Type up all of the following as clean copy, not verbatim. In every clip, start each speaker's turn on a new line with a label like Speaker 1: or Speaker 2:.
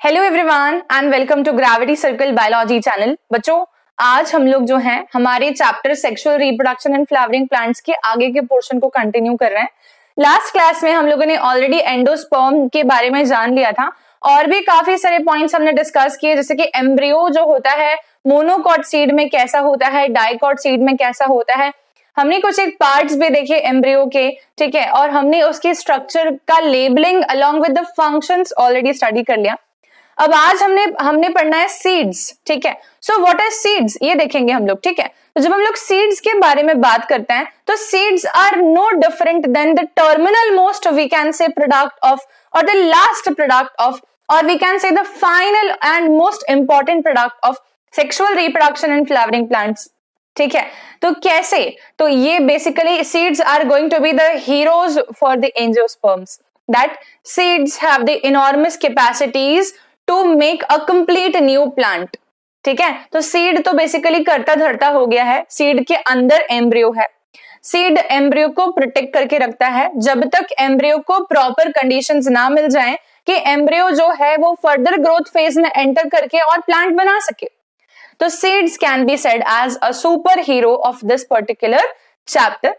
Speaker 1: Hello everyone and welcome to gravity circle biology channel. बच्चों, आज हम लोग जो हैं हमारे chapter sexual reproduction and flowering plants के आगे के पोर्शन को कंटिन्यू कर रहे हैं। लास्ट क्लास में हम लोगों ने ऑलरेडी एंडोस्पर्म के बारे में जान लिया था और भी काफी सारे पॉइंट्स हमने डिस्कस किए, जैसे कि एम्ब्रियो जो होता है मोनोकॉट सीड में कैसा होता है, डाइकॉट सीड में कैसा होता है। हमने कुछ एक पार्ट्स भी देखे एम्ब्रियो के, ठीक है, और हमने उसके स्ट्रक्चर का labelling along with the functions already study कर लिया। अब आज हमने पढ़ना है सीड्स, ठीक है। सो व्हाट आर सीड्स ये देखेंगे हम लोग, ठीक है। तो जब हम लोग सीड्स के बारे में बात करते हैं तो seeds are no different than the terminal most we can say product of or the last product of or we can say the final and most important product of sexual reproduction and flowering plants, ठीक है। तो कैसे? तो ये basically seeds are going to be the heroes for the angiosperms, that seeds have the enormous capacities to make a complete new plant, ठीक है। तो seed तो बेसिकली करता धरता हो गया है, सीड के अंदर एम्ब्रियो है। सीड एम्ब्रियो को प्रोटेक्ट करके रखता है जब तक एम्ब्रियो को प्रॉपर कंडीशंस ना मिल जाएं कि एम्ब्रियो जो है वो फर्दर ग्रोथ फेज में एंटर करके और प्लांट बना सके। तो seeds can be said as a super hero of this particular chapter,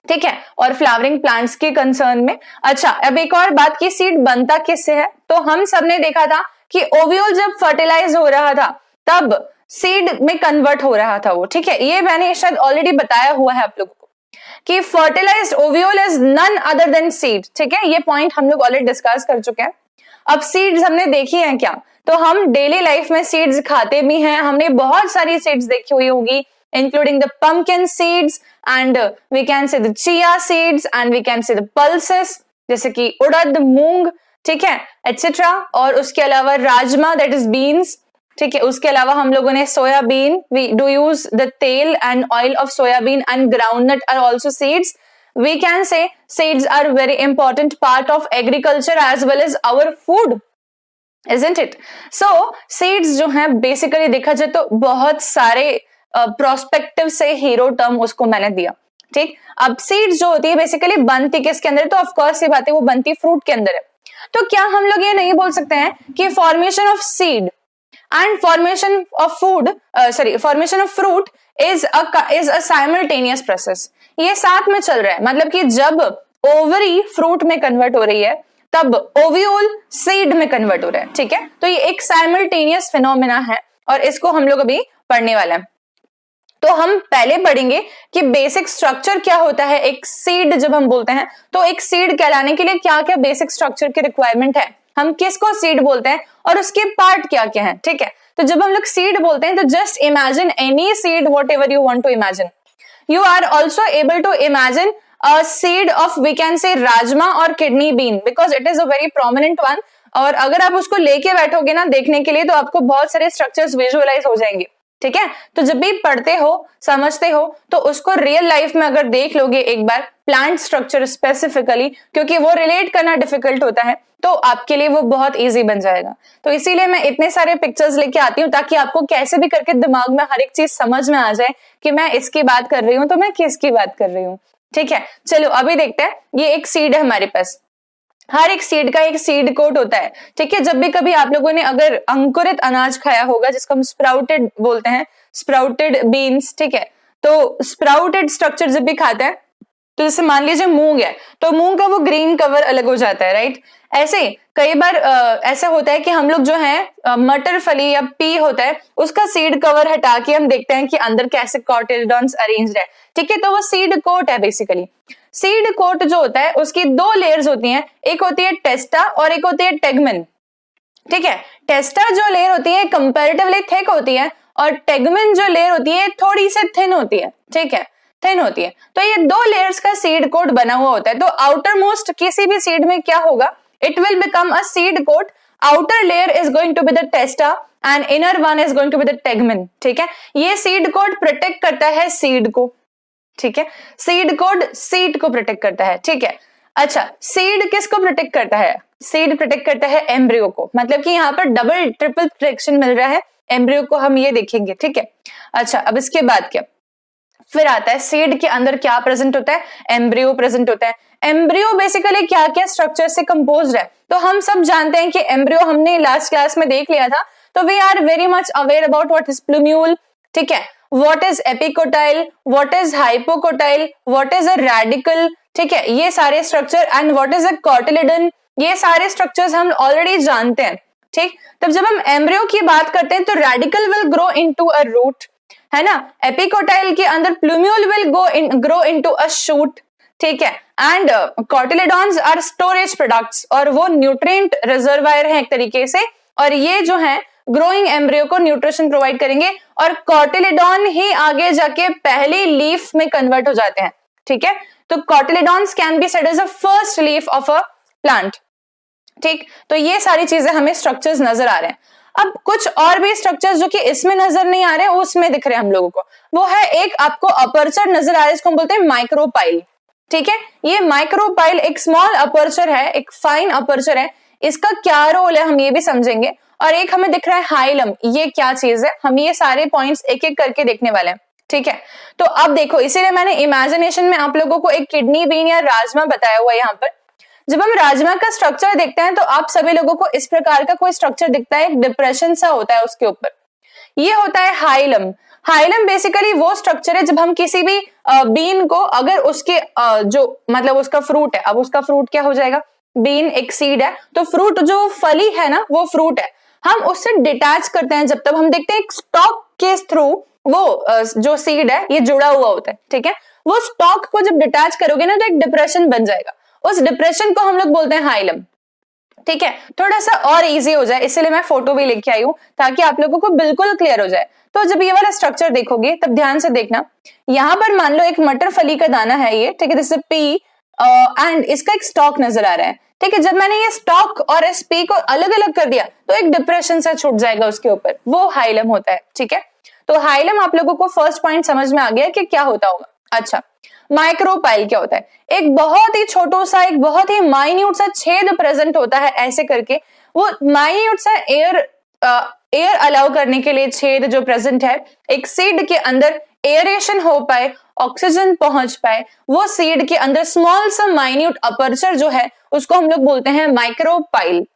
Speaker 1: ठीक है। और फ्लावरिंग प्लांट्स के कंसर्न में अच्छा, अब एक और बात की सीड बनता किससे है। तो हम सबने देखा था कि ओव्यूल जब फर्टिलाइज हो रहा था तब सीड में कन्वर्ट हो रहा था वो, ठीक है। ये मैंने शायद ऑलरेडी बताया हुआ है आप लोगों को कि fertilised ovule is none other than seed, ठीक है। ये पॉइंट हम लोग ऑलरेडी डिस्कस कर चुके हैं। अब सीड्स हमने देखी हैं क्या, तो हम डेली लाइफ में सीड्स खाते भी हैं, हमने बहुत सारी सीड्स देखी हुई होगी including the pumpkin seeds and we can say the chia seeds and we can say the pulses, जैसे कि उड़द, मूंग, ठीक है, etc. और उसके अलावा राजमा that is beans, ठीक है। उसके अलावा हम लोगों ने soybean, we do use the tail and oil of soybean and groundnut are also seeds. We can say seeds are very important part of agriculture as well as our food, isn't it? So seeds जो है basically देखा जाए तो बहुत सारे prospective से hero term उसको मैंने दिया, ठीक। अब सीड्स जो होती है बेसिकली बनती किसके अंदर है, तो ऑफ कोर्स ये बात है वो बनती फ्रूट के अंदर है। तो क्या हम लोग ये नहीं बोल सकते हैं कि formation of seed and formation of formation of fruit is a simultaneous process, ये साथ में चल रहा है। मतलब कि जब ओवरी फ्रूट में कन्वर्ट हो रही है तब ओव्यूल सीड में कन्वर्ट हो रहा है, ठीक है। तो ये एक साइमल्टेनियस फिनोमेना है और इसको हम लोग अभी पढ़ने वाला है। तो हम पहले पढ़ेंगे कि बेसिक स्ट्रक्चर क्या होता है एक सीड जब हम बोलते हैं, तो एक सीड कहलाने के लिए क्या क्या बेसिक स्ट्रक्चर की रिक्वायरमेंट है, हम किसको सीड बोलते हैं और उसके पार्ट क्या क्या है, ठीक है। तो जब हम लोग सीड बोलते हैं तो just imagine any seed whatever you want to imagine. You are also able to imagine a seed of we can say rajma और kidney bean because it is a very prominent one. और अगर आप उसको लेके बैठोगे ना देखने के लिए तो आपको बहुत सारे स्ट्रक्चर्स विजुअलाइज हो जाएंगे, ठीक है। तो जब भी पढ़ते हो समझते हो तो उसको रियल लाइफ में अगर देख लोगे एक बार प्लांट स्ट्रक्चर स्पेसिफिकली, क्योंकि वो रिलेट करना डिफिकल्ट होता है, तो आपके लिए वो बहुत इजी बन जाएगा। तो इसीलिए मैं इतने सारे पिक्चर्स लेके आती हूँ ताकि आपको कैसे भी करके दिमाग में हर एक चीज समझ में आ जाए कि मैं इसकी बात कर रही हूँ तो मैं किसकी बात कर रही हूँ, ठीक है। चलो अभी देखते हैं, ये एक सीड है हमारे पास, हर एक सीड का एक सीड कोट होता है, ठीक है। जब भी कभी आप लोगों ने अगर अंकुरित अनाज खाया होगा जिसको हम स्प्राउटेड बोलते हैं, स्प्राउटेड बीन्स, ठीक है। तो स्प्राउटेड स्ट्रक्चर जब भी खाते हैं तो जैसे मान लीजिए मूंग है तो मूंग का वो ग्रीन कवर अलग हो जाता है, राइट। ऐसे कई बार ऐसा होता है कि हम लोग जो है मटर फली या पी होता है उसका सीड कवर हटा के हम देखते हैं कि अंदर कैसे कॉटिलडॉन्स अरेंज्ड है, ठीक है। तो वो सीड कोट है बेसिकली। सीड कोट जो होता है उसकी दो लेयर्स होती हैं, एक होती है टेस्टा और एक होती है टेगमेन, ठीक है। टेस्टा जो लेयर होती है कंपैरेटिवली थिक होती है और टेगमेन जो लेयर होती है थोड़ी सी थिन होती है, ठीक है, थिन होती है। तो ये दो लेयर्स का सीड कोट बना हुआ होता है। तो आउटर मोस्ट किसी भी सीड में क्या होगा, it will become a seed coat, outer layer is going to be the testa and inner one is going to be the tegmen, ठीक है। ये सीड कोट प्रोटेक्ट करता है सीड को, ठीक है। सीड कोड सीड को प्रोटेक्ट करता है, ठीक है। अच्छा, सीड किसको प्रोटेक्ट करता है, सीड प्रोटेक्ट करता है एम्ब्रियो को, मतलब कि यहाँ पर डबल ट्रिपल प्रोटेक्शन मिल रहा है एम्ब्रियो को, हम ये देखेंगे, ठीक है। अच्छा, अब इसके बाद क्या, फिर आता है सीड के अंदर क्या प्रेजेंट होता है, एम्ब्रियो प्रेजेंट होता है। एम्ब्रियो बेसिकली क्या क्या स्ट्रक्चर से कंपोज्ड है, तो हम सब जानते हैं कि एम्ब्रियो हमने लास्ट क्लास में देख लिया था, तो we are very much aware about what is plumule, ठीक है, what is epicotyl, what is hypocotyl, what is a radicle, ठीक है, ये सारे structure, and what is a cotyledon, ये सारे स्ट्रक्चर्स हम ऑलरेडी जानते हैं, ठीक। तब जब हम एम्ब्रियो की बात करते हैं तो radicle will grow into a root, है ना, एपिकोटाइल के अंदर plumule will grow into a shoot, ठीक है, and cotyledons are storage products, और वो न्यूट्रिएंट रिजर्वायर है एक तरीके से, और ये जो है ग्रोइंग एम्ब्रियो को न्यूट्रिशन प्रोवाइड करेंगे, और कॉटिलेडॉन ही आगे जाके पहली लीफ में कन्वर्ट हो जाते हैं, ठीक है। तो cotyledons can be said as a first leaf of a plant, ठीक। तो ये सारी चीजें हमें स्ट्रक्चर्स नजर आ रहे हैं। अब कुछ और भी स्ट्रक्चर्स जो कि इसमें नजर नहीं आ रहे हैं उसमें दिख रहे हैं हम लोगों को, वो है एक आपको अपर्चर नजर आ रहा है, इसको हम बोलते हैं माइक्रोपाइल, ठीक है। ये माइक्रोपाइल एक स्मॉल अपर्चर है, एक फाइन अपर्चर है, इसका क्या रोल है हम ये भी समझेंगे। और एक हमें दिख रहा है हाइलम, ये क्या चीज है, हम ये सारे पॉइंट्स एक एक करके देखने वाले हैं, ठीक है। तो अब देखो, इसीलिए मैंने इमेजिनेशन में आप लोगों को एक किडनी बीन या राजमा बताया हुआ है यहाँ पर। जब हम राजमा का स्ट्रक्चर देखते हैं तो आप सभी लोगों को इस प्रकार का कोई स्ट्रक्चर दिखता है, एक डिप्रेशन सा होता है उसके ऊपर, ये होता है हाइलम। हाइलम बेसिकली वो स्ट्रक्चर है जब हम किसी भी बीन को, अगर उसके जो मतलब उसका फ्रूट है, अब उसका फ्रूट क्या हो जाएगा, बीन एक सीड है, तो फ्रूट जो फली है ना वो फ्रूट है, हम उससे डिटैच करते हैं जब तक हम देखते हैं एक स्टॉक के थ्रू वो जो सीड है ये जुड़ा हुआ होता है, ठीक है। वो स्टॉक को जब डिटैच करोगे ना तो एक डिप्रेशन बन जाएगा, उस डिप्रेशन को हम लोग बोलते हैं हाइलम, ठीक है। थोड़ा सा और इजी हो जाए इसलिए मैं फोटो भी लेके आई हूं ताकि आप लोगों को बिल्कुल क्लियर हो जाए। तो जब ये वाला स्ट्रक्चर देखोगे तब ध्यान से देखना, यहाँ पर मान लो एक मटर फली का दाना है ये, ठीक है, जैसे पी, एंड इसका एक स्टॉक नजर आ रहा है, ठीक है। जब मैंने ये स्टॉक और इस पी को अलग अलग कर दिया तो एक डिप्रेशन सा छूट जाएगा उसके ऊपर, वो हाइलम होता है, ठीक है। तो हाइलम आप लोगों को फर्स्ट पॉइंट समझ में आ गया कि क्या होता होगा। अच्छा, माइक्रोपाइल क्या होता है, एक बहुत ही छोटो सा, एक बहुत ही माइन्यूट सा छेद प्रेजेंट होता है ऐसे करके, वो माइन्यूट सा एयर अलाउ करने के लिए छेद जो प्रेजेंट है एक सीड के अंदर, एयरेशन हो पाए, ऑक्सीजन पहुंच पाए, वो सीड के अंदर स्मॉल सा माइन्यूट अपर्चर जो है उसको हम लोग बोलते हैं माइक्रोपाइल,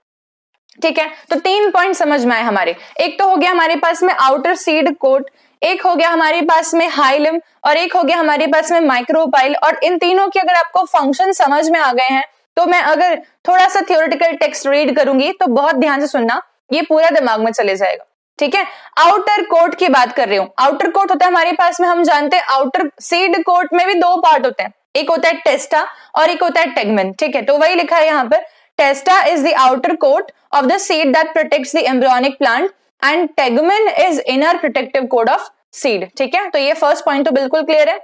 Speaker 1: ठीक है। तो 3 पॉइंट समझ में आए हमारे, एक तो हो गया हमारे पास में आउटर सीड कोट, एक हो गया हमारे पास में हाइलम, और एक हो गया हमारे पास में माइक्रोपाइल। और इन तीनों की अगर आपको फंक्शन समझ में आ गए हैं तो मैं अगर थोड़ा सा थ्योरेटिकल टेक्स्ट रीड करूंगी तो बहुत ध्यान से सुनना, ये पूरा दिमाग में चले जाएगा, ठीक है। आउटर कोट की बात कर रही हूं, आउटर कोट होता है हमारे पास में, हम जानते हैं आउटर सीड कोट में भी 2 पार्ट होते हैं, एक होता है टेस्टा और एक होता है टेगमेन, ठीक है। तो वही लिखा है यहाँ पर, testa is the outer coat of the seed that protects the embryonic plant and tegmen is inner protective coat of seed, ठीक है। तो ये फर्स्ट पॉइंट तो बिल्कुल क्लियर है।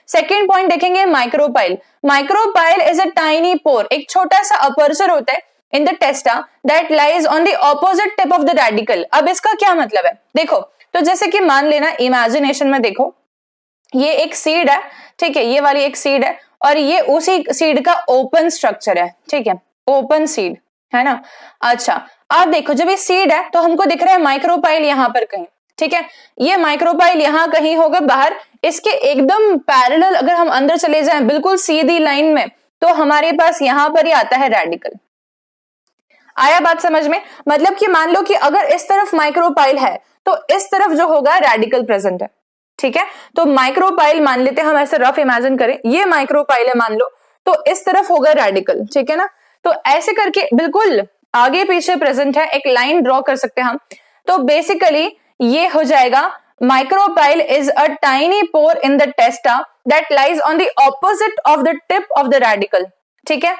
Speaker 1: सेकेंड पॉइंट देखेंगे micropyle. Micropyle is a tiny pore, एक छोटा सा अपर्चर होता है in the testa that lies on the opposite tip of the radicle. अब इसका क्या मतलब है, देखो, तो जैसे कि मान लेना इमेजिनेशन में देखो, ये एक सीड है, ठीक है, ये वाली एक सीड है और ये उसी सीड का ओपन स्ट्रक्चर है, ठीक है, ओपन सीड है ना। अच्छा, अब देखो जब ये सीड है तो हमको दिख रहा है माइक्रोपाइल यहाँ पर कहीं, ठीक है, ये माइक्रोपाइल यहाँ कहीं होगा बाहर, इसके एकदम पैरेलल अगर हम अंदर चले जाएं बिल्कुल सीधी लाइन में तो हमारे पास यहाँ पर ही आता है रेडिकल। आया बात समझ में, मतलब कि मान लो कि अगर इस तरफ माइक्रोपाइल है तो इस तरफ जो होगा रेडिकल प्रेजेंट है, ठीक है। तो माइक्रोपाइल मान लेते हैं हम, ऐसे रफ इमेजिन करें, ये माइक्रोपाइल है मान लो, तो इस तरफ होगा रेडिकल, ठीक है ना। तो ऐसे करके बिल्कुल आगे पीछे प्रेजेंट है, एक लाइन ड्रॉ कर सकते हैं हम। तो बेसिकली ये हो जाएगा micropyle is a tiny pore in the testa that lies on the opposite of the tip of the radicle, ठीक है।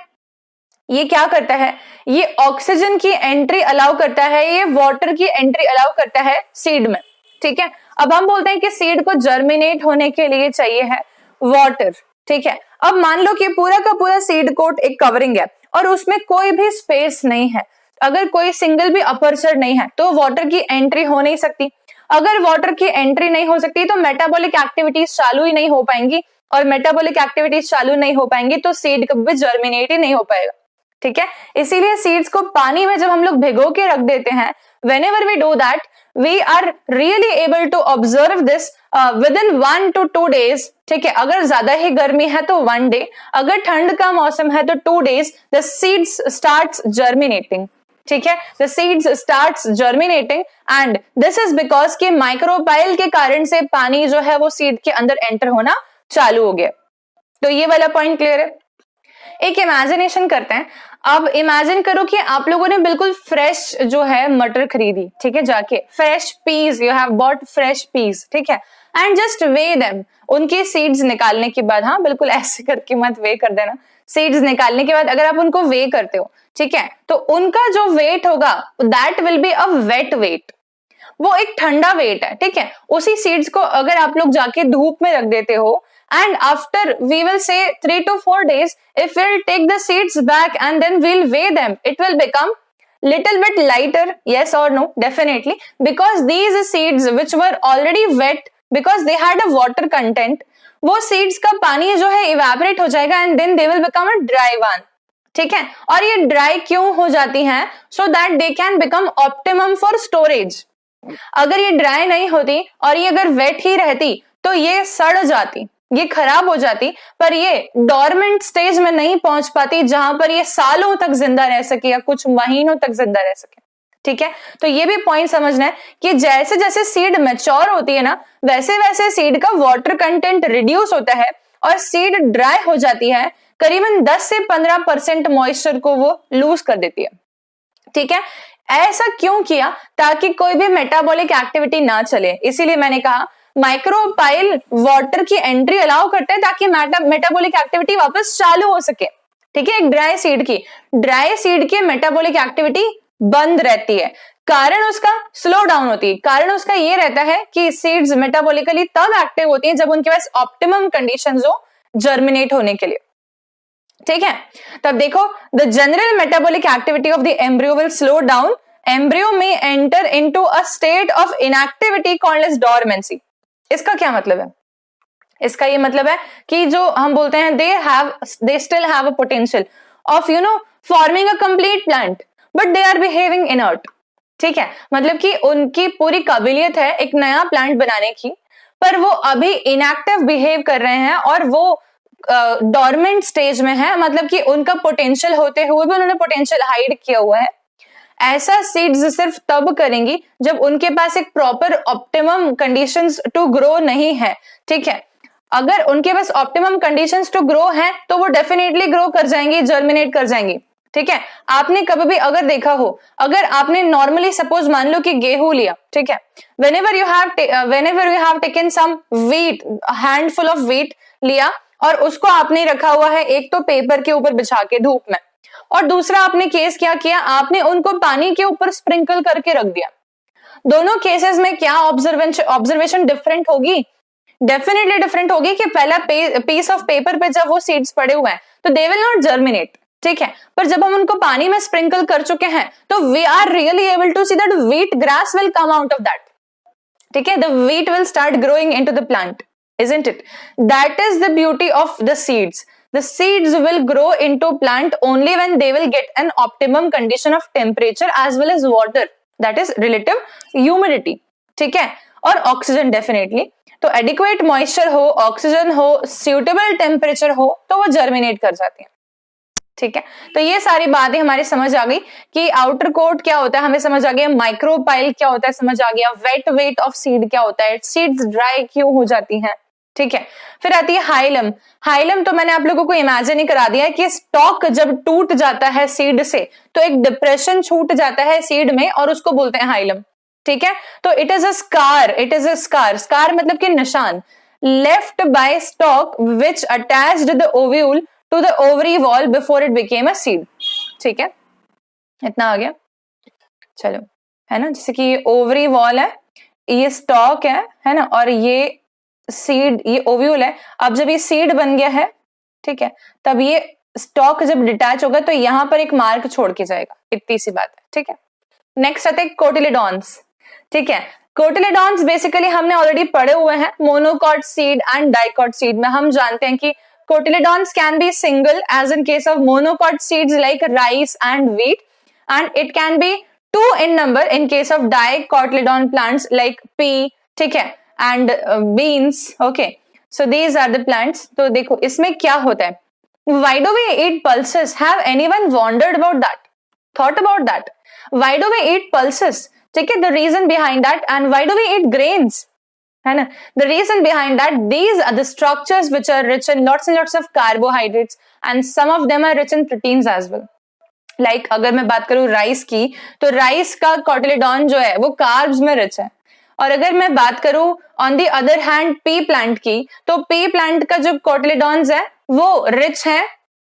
Speaker 1: ये क्या करता है, ये ऑक्सीजन की एंट्री अलाउ करता है, ये वाटर की एंट्री अलाउ करता है सीड में, ठीक है। अब हम बोलते हैं कि सीड को जर्मिनेट होने के लिए चाहिए है वाटर, ठीक है। अब मान लो कि पूरा का पूरा सीड कोट एक कवरिंग है और उसमें कोई भी स्पेस नहीं है, अगर कोई सिंगल भी अपर्चर नहीं है तो वाटर की एंट्री हो नहीं सकती। अगर वाटर की एंट्री नहीं हो सकती तो मेटाबॉलिक एक्टिविटीज चालू ही नहीं हो पाएंगी, और मेटाबॉलिक एक्टिविटीज चालू नहीं हो पाएंगी तो सीड कभी भी जर्मिनेट ही नहीं हो पाएगा, ठीक है। इसीलिए सीड्स को पानी में जब हम लोग भिगो के रख देते हैं, whenever we do that we are really able to observe this with in 1 to 2 days, ठीक है, अगर ज्यादा ही गर्मी है तो 1 day, अगर ठंड का मौसम है तो 2 days, the seeds starts germinating, ठीक है, the seeds starts germinating and this is because कि माइक्रोपाइल के कारण से पानी जो है वो सीड के अंदर एंटर होना चालू हो गया। तो ये वाला पॉइंट क्लियर है। एक इमेजिनेशन करते हैं। अब इमेजिन करो कि आप लोगों ने बिल्कुल फ्रेश जो है मटर खरीदी, ठीक है, जाके fresh piece, you have bought fresh piece, ठीक है, एंड जस्ट वे देम, उनके सीड्स निकालने के बाद, हाँ बिल्कुल ऐसे करके मत वे कर देना, सीड्स निकालने के बाद अगर आप उनको वे करते हो, ठीक है, तो उनका जो वेट होगा that will be a wet weight, वो एक ठंडा वेट है, ठीक है। उसी सीड्स को अगर आप लोग जाके धूप में रख देते हो and after we will say 3 to 4 days, if we'll take the seeds back and then we'll weigh them, it will become little bit lighter, yes or no? Definitely, because these seeds which were already wet, because they had a water content, वो seeds का पानी जो है evaporate हो जाएगा and then they will become a dry one, ठीक है। और ये dry क्यों हो जाती हैं? So that they can become optimum for storage. अगर ये dry नहीं होती और ये अगर wet ही रहती तो ये सड़ जाती, ये खराब हो जाती, पर ये डॉर्मेंट स्टेज में नहीं पहुंच पाती जहां पर ये सालों तक जिंदा रह सके या कुछ महीनों तक जिंदा रह सके, ठीक है। तो ये भी पॉइंट समझना है कि जैसे जैसे सीड मैच्योर होती है ना, वैसे वैसे सीड का वाटर कंटेंट रिड्यूस होता है और सीड ड्राई हो जाती है, करीबन 10 से 15% मॉइस्चर को वो लूज कर देती है, ठीक है। ऐसा क्यों किया? ताकि कोई भी मेटाबॉलिक एक्टिविटी ना चले, इसीलिए मैंने कहा माइक्रोपाइल वाटर की एंट्री अलाउ करते हैं ताकि मेटाबॉलिक एक्टिविटी वापस चालू हो सके, ठीक है। एक ड्राई सीड की मेटाबॉलिक एक्टिविटी बंद रहती है, कारण उसका स्लो डाउन होती है। कारण उसका ये रहता है कि सीड्स मेटाबॉलिकली तब एक्टिव होती हैं जब उनके पास ऑप्टिमम कंडीशंस हो जर्मिनेट होने के लिए, ठीक है। तब देखो, the general metabolic activity of the embryo will slow down, embryo में enter into a state of inactivity called as dormancy. इसका क्या मतलब है? इसका ये मतलब है कि जो हम बोलते हैं they still have a potential of forming a complete plant but they are behaving inert, ठीक है। मतलब कि उनकी पूरी काबिलियत है एक नया प्लांट बनाने की, पर वो अभी इनएक्टिव बिहेव कर रहे हैं और वो डॉर्मेंट स्टेज में है, मतलब कि उनका पोटेंशियल होते हुए भी उन्होंने पोटेंशियल हाइड किया हुआ है। ऐसा सीड्स सिर्फ तब करेंगी जब उनके पास एक proper optimum conditions to grow नहीं है, ठीक है। अगर उनके पास ऑप्टिमम कंडीशंस टू ग्रो है तो वो डेफिनेटली ग्रो कर जाएंगी, जर्मिनेट कर जाएंगी, ठीक है। आपने कभी भी अगर देखा हो, अगर आपने नॉर्मली सपोज मान लो कि गेहूं लिया, ठीक है, whenever you have taken some wheat, handful of wheat लिया और उसको आपने रखा हुआ है एक तो पेपर के ऊपर बिछा के धूप में, और दूसरा आपने केस क्या किया, आपने उनको पानी के ऊपर स्प्रिंकल करके रख दिया। दोनों केसेस में क्या ऑब्जर्वेशन डिफरेंट होगी? डेफिनेटली डिफरेंट होगी कि पहला पीस ऑफ पेपर पे जब वो सीड्स पड़े हुए हैं तो दे विल नॉट जर्मिनेट, ठीक है। पर जब हम उनको पानी में स्प्रिंकल कर चुके हैं तो we are really able to see that wheat grass will come out of that, ठीक है। The wheat will start growing into the plant, isn't it? That is the beauty of the seeds. The seeds will grow into plant only when they will get an optimum condition of temperature as well as water, that is relative humidity, ठीक है, और oxygen definitely. तो adequate moisture हो, oxygen हो, suitable temperature हो तो वो germinate कर जाती है, ठीक है। तो ये सारी बातें हमारी समझ आ गई कि आउटर कोट क्या होता है, हमें समझ आ गया, माइक्रोपाइल क्या होता है समझ आ गया, वेट वेट ऑफ सीड क्या होता है, सीड्स ड्राई क्यों हो जाती हैं, ठीक है। फिर आती है हाइलम। हाइलम तो मैंने आप लोगों को इमेजिन ही करा दिया है कि स्टॉक जब टूट जाता है सीड से तो एक डिप्रेशन छूट जाता है सीड में और उसको बोलते हैं हाइलम, ठीक है। तो it is a scar, scar मतलब कि निशान, left by stalk which attached the ovule to the ovary wall before it became a seed, ठीक है। इतना आ गया, चलो, है ना। जैसे कि ये ओवरी वॉल है, ये स्टॉक है ना, और ये सीड, ये ओव्यूल है। अब जब ये सीड बन गया है, ठीक है, तब ये स्टॉक जब डिटैच होगा तो यहां पर एक मार्क छोड़ के जाएगा, इतनी सी बात है, ठीक है। नेक्स्ट आते हैं कोटिलेडॉन्स, ठीक है। कोटिलेडॉन्स बेसिकली हमने ऑलरेडी पढ़े हुए हैं, monocot seed and dicot seed में हम जानते हैं कि cotyledons can be single as in case of monocot seeds like rice and wheat, and it can be 2 in number in case of dicotyledon plants like pea, ठीक है, and beans. Okay, so these are the plants. तो देखो इसमें क्या होता है, why do we eat pulses? Have anyone wondered about that, thought about that? Why do we eat pulses? ठीक है, the reason behind that. And why do we eat grains, है ना? The reason behind that, these are the structures which are rich in lots and lots of carbohydrates and some of them are rich in proteins as well. Like अगर मैं बात करूं rice की, तो rice का कोटिलेडॉन जो है वो कार्ब्स में रिच है. और अगर मैं बात करूं on the other hand P plant की, तो पी प्लांट का जो कोटिलेडॉन्स है वो रिच है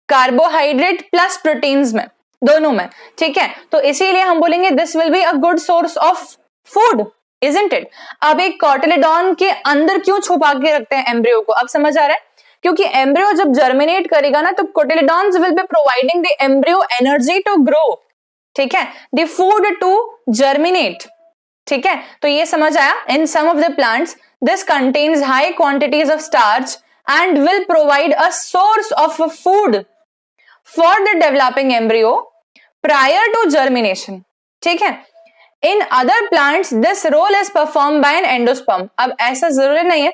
Speaker 1: कार्बोहाइड्रेट प्लस प्रोटीन्स में, दोनों में. ठीक है, तो इसीलिए हम बोलेंगे this will be a good source of food, isn't it? अब एक कोटिलेडॉन के अंदर क्यों छुपा के रखते हैं एम्ब्रियो को, अब समझ आ रहा है? क्योंकि एम्ब्रियो जब जर्मिनेट करेगा ना, तो cotyledons will be providing the embryo energy to grow. ठीक है, द फूड टू जर्मिनेट. ठीक है, तो ये समझ आया. In some of the plants this contains high quantities of starch and will provide a source of food for the developing embryo prior to germination. ठीक है, in other plants this role is perform by an endosperm. अब ऐसा जरूरी नहीं है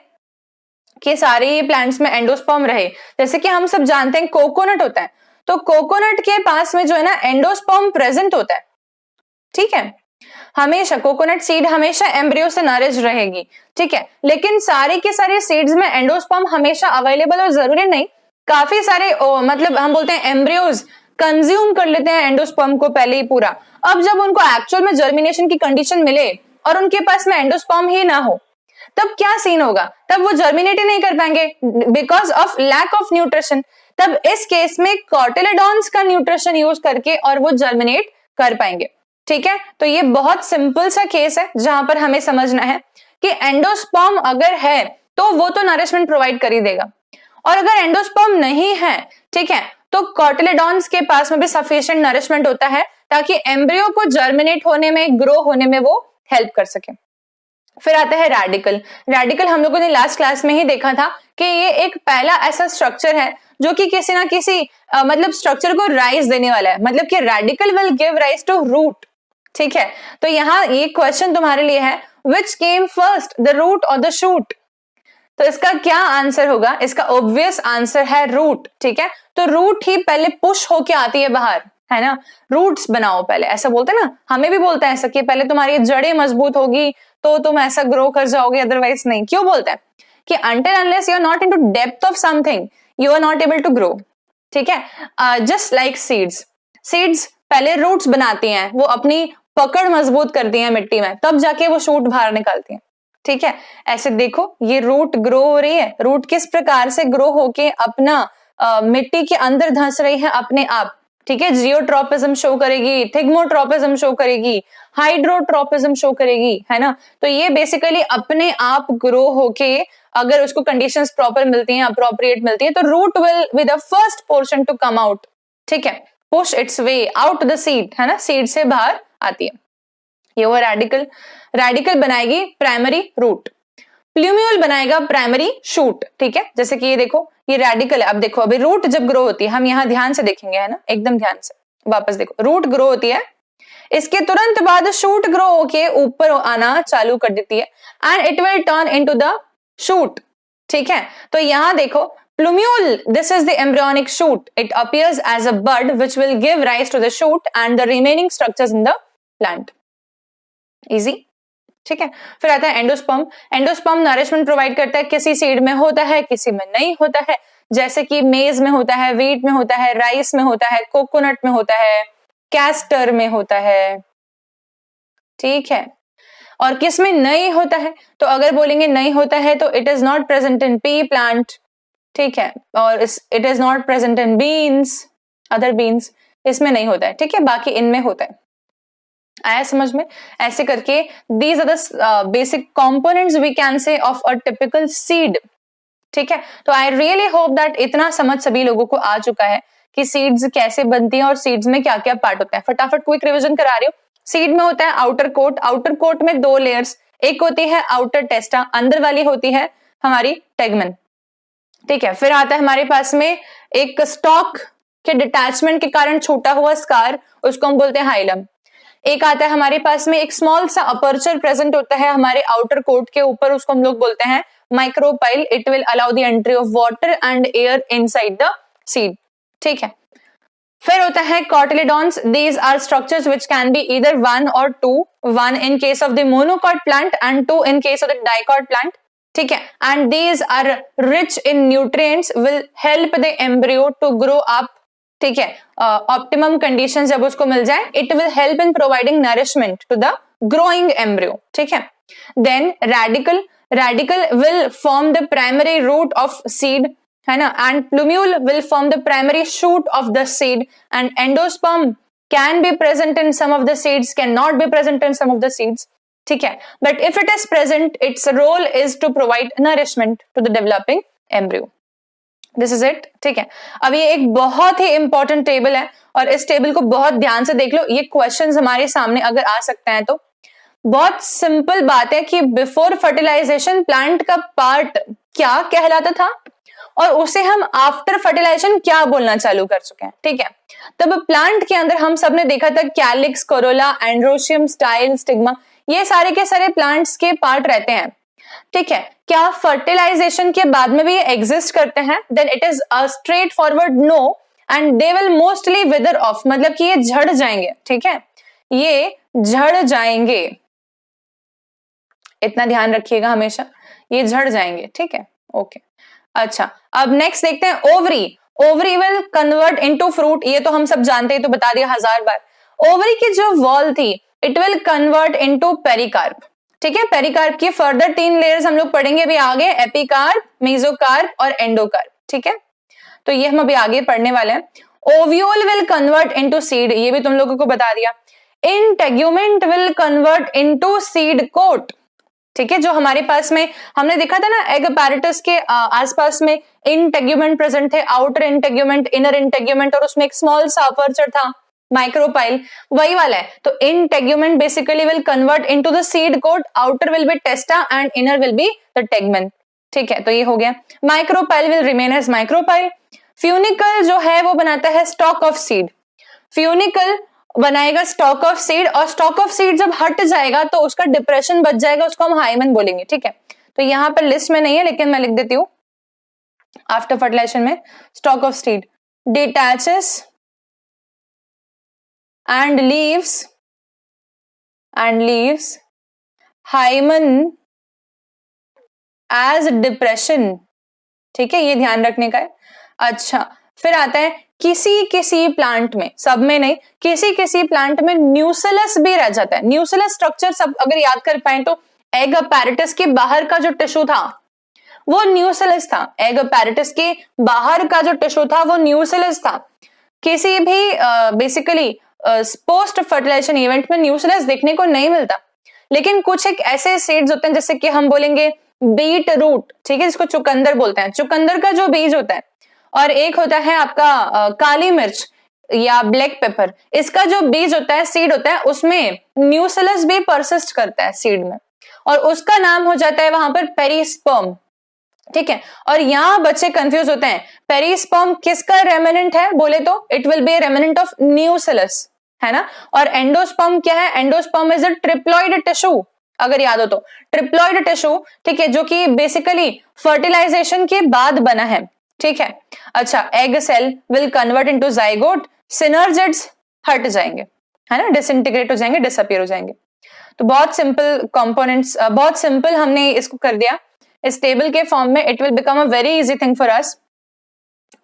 Speaker 1: कि सारे plants में एंडोस्पर्म रहे. जैसे कि हम सब जानते हैं कोकोनट होता है, तो कोकोनट के पास में जो है ना एंडोस्पर्म प्रेजेंट होता है. ठीक है, हमेशा कोकोनट सीड हमेशा एम्ब्रियो से नरिश रहेगी. ठीक है, लेकिन सारे के सारे सीड्स में एंडोस्पर्म हमेशा अवेलेबल और जरूरी नहीं. काफी सारे मतलब हम बोलते हैं एम्ब्रियोज कंज्यूम कर लेते हैं एंडोस्पर्म को पहले ही पूरा. अब जब उनको एक्चुअल में जर्मिनेशन की कंडीशन मिले और उनके पास में एंडोस्पर्म ही ना हो, तब क्या सीन होगा? तब वो जर्मिनेट ही नहीं कर पाएंगे because of lack of nutrition. तब इस केस में कोटिलेडॉन्स का न्यूट्रिशन यूज करके और वो जर्मिनेट कर पाएंगे. ठीक है, तो ये बहुत सिंपल सा केस है जहां पर हमें समझना है कि एंडोस्पर्म अगर है तो वो तो नरिशमेंट प्रोवाइड कर ही देगा, और अगर एंडोस्पर्म नहीं है, ठीक है, तो कोटिलेडॉन्स के पास में भी सफिशिएंट नरिशमेंट होता है ताकि एम्ब्रियो को जर्मिनेट होने में, ग्रो होने में वो हेल्प कर सके. फिर आता है रेडिकल. रेडिकल हम लोगों ने लास्ट क्लास में ही देखा था कि ये एक पहला ऐसा स्ट्रक्चर है जो कि किसी ना किसी मतलब स्ट्रक्चर को राइज देने वाला है. मतलब कि radicle will give rise to root. ठीक है, तो यहाँ ये क्वेश्चन तुम्हारे लिए है, which came first, the root or the shoot? तो इसका क्या आंसर होगा? इसका ऑब्वियस आंसर है रूट. ठीक है, तो रूट ही पहले पुश होके आती है बाहर, है ना? रूट्स बनाओ पहले, ऐसा बोलते हैं ना, हमें भी बोलते हैं ऐसा कि पहले तुम्हारी जड़ें मजबूत होगी तो तुम ऐसा ग्रो कर जाओगे, अदरवाइज नहीं. क्यों बोलते हैं कि until unless you are not into depth of something you are not able to grow. ठीक है, just like seeds पहले रूट्स बनाती हैं, वो अपनी पकड़ मजबूत करती हैं मिट्टी में, तब जाके वो शूट बाहर निकालती हैं. ठीक है, ऐसे देखो ये रूट ग्रो हो रही है. रूट किस प्रकार से ग्रो होके अपना मिट्टी के अंदर धंस रही है अपने आप. ठीक है, जियोट्रोपिज्म शो करेगी, थिग्मोट्रोपिज्म शो करेगी, हाइड्रोट्रोपिज्म शो करेगी, है ना? तो ये बेसिकली अपने आप ग्रो होके, अगर उसको कंडीशंस प्रॉपर मिलती हैं, अप्रोप्रिएट मिलती हैं, तो root will be the first portion to come out. ठीक है, push its way out the seed, है ना? सीड से बाहर आती है. ये वो रेडिकल. रेडिकल बनाएगी प्राइमरी रूट, प्लूम्यूल बनाएगा प्राइमरी शूट. ठीक है, जैसे कि ये देखो ये रेडिकल है. अब देखो अभी रूट जब ग्रो होती है, हम यहाँ ध्यान से देखेंगे, है ना, एकदम ध्यान से. वापस देखो, रूट ग्रो होती है, इसके तुरंत बाद शूट ग्रो होके ऊपर आना चालू कर देती है and it will turn into the shoot. ठीक है, तो यहाँ देखो plumule, this is the embryonic shoot. It appears as a bud which will give rise to the shoot and the remaining structures in the plant. Easy. ठीक है, फिर आता है एंडोस्पर्म. एंडोस्पर्म नरिशमेंट प्रोवाइड करता है, किसी सीड में होता है, किसी में नहीं होता है. जैसे कि मेज में होता है, व्हीट में होता है, राइस में होता है, कोकोनट में होता है, कैस्टर में होता है. ठीक है, और किस में नहीं होता है? तो अगर बोलेंगे नहीं होता है तो it is not present in P plant. ठीक है, और it is not present in beans, other beans, इसमें नहीं होता है. ठीक है, बाकी इनमें होता है. आया समझ में? ऐसे करके these are the basic components we can say of a typical seed. ठीक है, तो आई रियली होप दैट इतना समझ सभी लोगों को आ चुका है कि सीड्स कैसे बनती हैं और सीड्स में क्या क्या पार्ट होता है. फटाफट क्विक रिवीजन करा रही हूँ. सीड में होता है आउटर कोट. आउटर कोट में दो लेयर्स, एक होती है आउटर टेस्टा, अंदर वाली होती है हमारी टेगमेन. ठीक है, फिर आता है हमारे पास में एक स्टॉक के डिटैचमेंट के कारण छूटा हुआ स्कार, उसको हम बोलते हैं हाइलम. एक आता है हमारे पास में एक स्मॉल सा अपर्चर प्रेजेंट होता है हमारे आउटर कोट के ऊपर, उसको हम लोग बोलते हैं micropyle. It will allow the entry of water and air inside the seed. ठीक है. फिर होता है cotyledons. These are structures which can be either one और two, one in case of the monocot plant and two in case of the dicot plant. ठीक है. And these are rich in nutrients, will help the embryo to grow up. ठीक है. Optimum condition जब उसको मिल जाए, it will help in providing nourishment to the growing embryo. ठीक है. Then radicle. Radicle will form the primary root of seed, है ना, and plumule will form the primary shoot of the seed, and endosperm can be present in some of the seeds, can not be present in some of the seeds. ठीक है. But if it is present, its role is to provide nourishment to the developing embryo. This is it. ठीक है. अब ये एक बहुत ही important table है और इस टेबल को बहुत ध्यान से देख लो. ये क्वेश्चंस हमारे सामने अगर आ सकते हैं तो बहुत सिंपल बात है कि बिफोर फर्टिलाइजेशन प्लांट का पार्ट क्या कहलाता था और उसे हम आफ्टर फर्टिलाइजेशन क्या बोलना चालू कर चुके हैं. ठीक है. तब प्लांट के अंदर हम सबने देखा था calyx, Corolla, androecium, style, stigma, ये सारे के सारे प्लांट्स के पार्ट रहते हैं. ठीक है. क्या फर्टिलाइजेशन के बाद में भी ये एग्जिस्ट करते हैं? Then it is a straightforward no, and they will mostly wither off, मतलब कि ये झड़ जाएंगे. ठीक है. ये झड़ जाएंगे, इतना ध्यान रखिएगा हमेशा, ये झड़ जाएंगे. ठीक है. ओके. अच्छा, अब नेक्स्ट देखते हैं ovary. Ovary will convert into fruit, ये तो हम सब जानते हैं, तो बता दिया 1000 बार. ओवरी की जो वॉल थी, it will convert into pericarp. ठीक है. पेरिकार्प की फर्दर 3 लेयर्स हम लोग पढ़ेंगे अभी आगे, एपिकार्प, मेसोकार्प और एंडोकार्प. ठीक है. तो ये हम अभी आगे पढ़ने वाले हैं. Ovule will convert into seed, ये भी तुम लोगों को बता दिया. Integument will convert into seed coat. ठीक है. जो हमारे पास में हमने देखा था ना, एग अपैरेटस के आसपास में इंटेग्यूमेंट प्रेजेंट थे, आउटर इंटेग्यूमेंट, इनर इंटेग्यूमेंट, और उसमें एक स्मॉल सा अपर्चर था, माइक्रोपाइल, वही वाला है. तो integument basically will convert into the seed coat, outer will be testa and inner will be the tegmen. ठीक है. तो ये हो गया. Micropyle will remain as micropyle. Funicle जो है वो बनाता है स्टॉक ऑफ सीड. फ्यूनिकल बनाएगा स्टॉक ऑफ सीड, और स्टॉक ऑफ सीड जब हट जाएगा तो उसका डिप्रेशन बच जाएगा, उसको हम हाइमन बोलेंगे. ठीक है. तो यहां पर लिस्ट में नहीं है लेकिन मैं लिख देती हूं आफ्टर फर्टिलाइजेशन में. Stock of seed detaches and leaves hymen as depression. ठीक है. ये ध्यान रखने का है. अच्छा, फिर आता है किसी किसी प्लांट में, सब में नहीं, किसी किसी प्लांट में न्यूसेलस भी रह जाता है. न्यूसेलस स्ट्रक्चर सब अगर याद कर पाए तो एग अपैरेटस के बाहर का जो टिश्यू था वो न्यूसेलस था. एग अपैरेटस के बाहर का जो टिश्यू था वो न्यूसेलस था. किसी भी बेसिकली पोस्ट फर्टिलाइजेशन इवेंट में न्यूसेलस देखने को नहीं मिलता, लेकिन कुछ एक ऐसे सीड्स होते हैं जैसे कि हम बोलेंगे बीट रूट. ठीक है. जिसको चुकंदर बोलते हैं. चुकंदर का जो बीज होता है, और एक होता है आपका काली मिर्च या ब्लैक पेपर, इसका जो बीज होता है, सीड होता है, उसमें न्यूसेलस भी परसिस्ट करता है सीड में, और उसका नाम हो जाता है वहां पर पेरिस्पर्म. ठीक है. और यहाँ बच्चे कंफ्यूज होते हैं, पेरिस्पर्म किसका रेमिनेंट है बोले तो it will be remnant of nucellus, है ना. और एंडोस्पर्म क्या है? Endosperm is a triploid tissue, अगर याद हो तो. ट्रिप्लॉइड टिश्यू, ठीक है, जो कि बेसिकली फर्टिलाइजेशन के बाद बना है. ठीक है. अच्छा, egg cell will convert into zygote. Synergids हट जाएंगे, है ना, डिसइंटीग्रेट हो जाएंगे, डिसअपीयर हो जाएंगे. तो बहुत सिंपल कंपोनेंट्स, बहुत सिंपल हमने इसको कर दिया इस टेबल के फॉर्म में. It will become a very easy thing for us.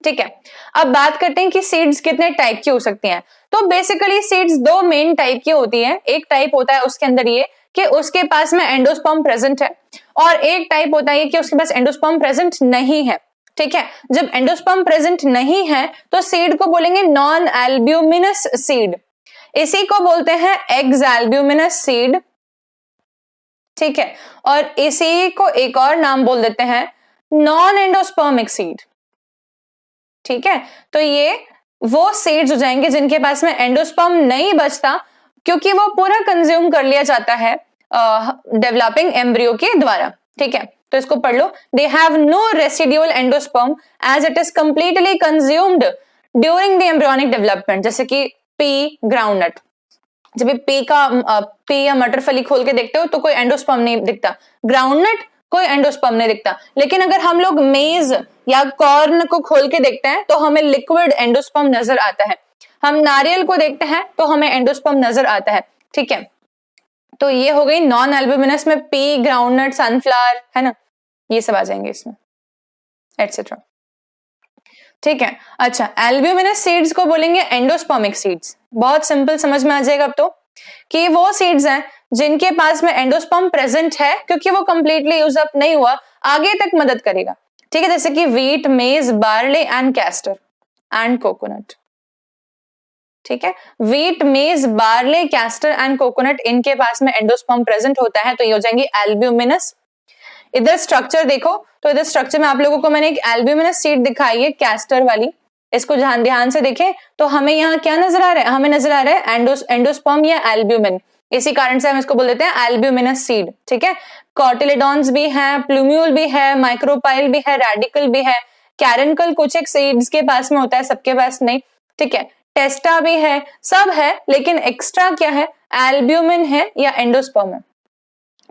Speaker 1: ठीक है. अब बात करते हैं कि सीड्स कितने टाइप की हो सकती हैं. तो बेसिकली सीड्स 2 मेन टाइप की होती हैं. एक टाइप होता है उसके अंदर ये कि उसके पास में एंडोस्पर्म प्रेजेंट है, और एक टाइप होता है कि उसके पास एंडोस्पर्म प्रेजेंट नहीं है. ठीक है. जब एंडोस्पर्म प्रेजेंट नहीं है तो सीड को बोलेंगे नॉन एल्ब्यूमिनस सीड. इसी को बोलते हैं एक्सएल्ब्यूमिनस सीड. ठीक है. और इसी को एक और नाम बोल देते हैं नॉन एंडोस्पर्मिक सीड. ठीक है. तो ये वो सीड्स हो जाएंगे जिनके पास में एंडोस्पर्म नहीं बचता, क्योंकि वो पूरा कंज्यूम कर लिया जाता है डेवलपिंग एम्ब्रियो के द्वारा. ठीक है. तो इसको पढ़ लो. They have no residual endosperm as it is completely consumed during the embryonic development, जैसे कि पी, ग्राउंडनट. जब पी या मटर फली खोल के देखते हो तो कोई एंडोस्पर्म नहीं दिखता, ग्राउंडनट कोई एंडोस्पर्म नहीं दिखता। लेकिन अगर हम लोग मेज या कॉर्न को खोल के देखते हैं तो हमें लिक्विड एंडोस्पर्म नजर आता है। हम नारियल को देखते हैं तो हमें एंडोस्पर्म नजर आता है। ठीक है, तो ये हो गई नॉन एल्ब्यूमिनस में पी, ग्राउंडनट, सनफ्लावर, है ना, ये सब आ जाएंगे इसमें, एटसेट्रा। ठीक है, अच्छा, एल्ब्यूमिनस सीड्स को बोलेंगे एंडोस्पर्मिक सीड्स। बहुत सिंपल समझ में आ जाएगा अब तो, कि वो सीड्स हैं जिनके पास में एंडोस्पर्म प्रेजेंट है, क्योंकि वो कंप्लीटली यूज अप नहीं हुआ, आगे तक मदद करेगा। ठीक है, जैसे कि व्हीट, मेज, barley and castor and coconut. ठीक है, व्हीट, मेज, बार्ले, कैस्टर एंड कोकोनट, इनके पास में एंडोस्पर्म प्रेजेंट होता है, तो ये हो जाएंगे एल्ब्यूमिनस। इधर स्ट्रक्चर देखो, तो इधर स्ट्रक्चर में आप लोगों को मैंने एक एल्ब्यूमिनस सीड दिखाई है, कैस्टर वाली। इसको ध्यान से देखें तो हमें यहाँ क्या नजर आ रहा है, हमें नजर आ रहा है एंडोस्पर्म या एल्ब्यूमिन। इसी कारण से हम इसको बोल देते हैं एल्ब्यूमिनस सीड। ठीक है, कॉटिलेडॉन्स भी है, प्लूम्यूल भी है, माइक्रोपाइल भी है, रेडिकल भी है, कैरनकल कुछ एक सीड्स के पास में होता है, सबके पास नहीं। ठीक है, टेस्टा भी है, सब है, लेकिन एक्स्ट्रा क्या है, एल्ब्यूमिन है या एंडोस्पर्म है।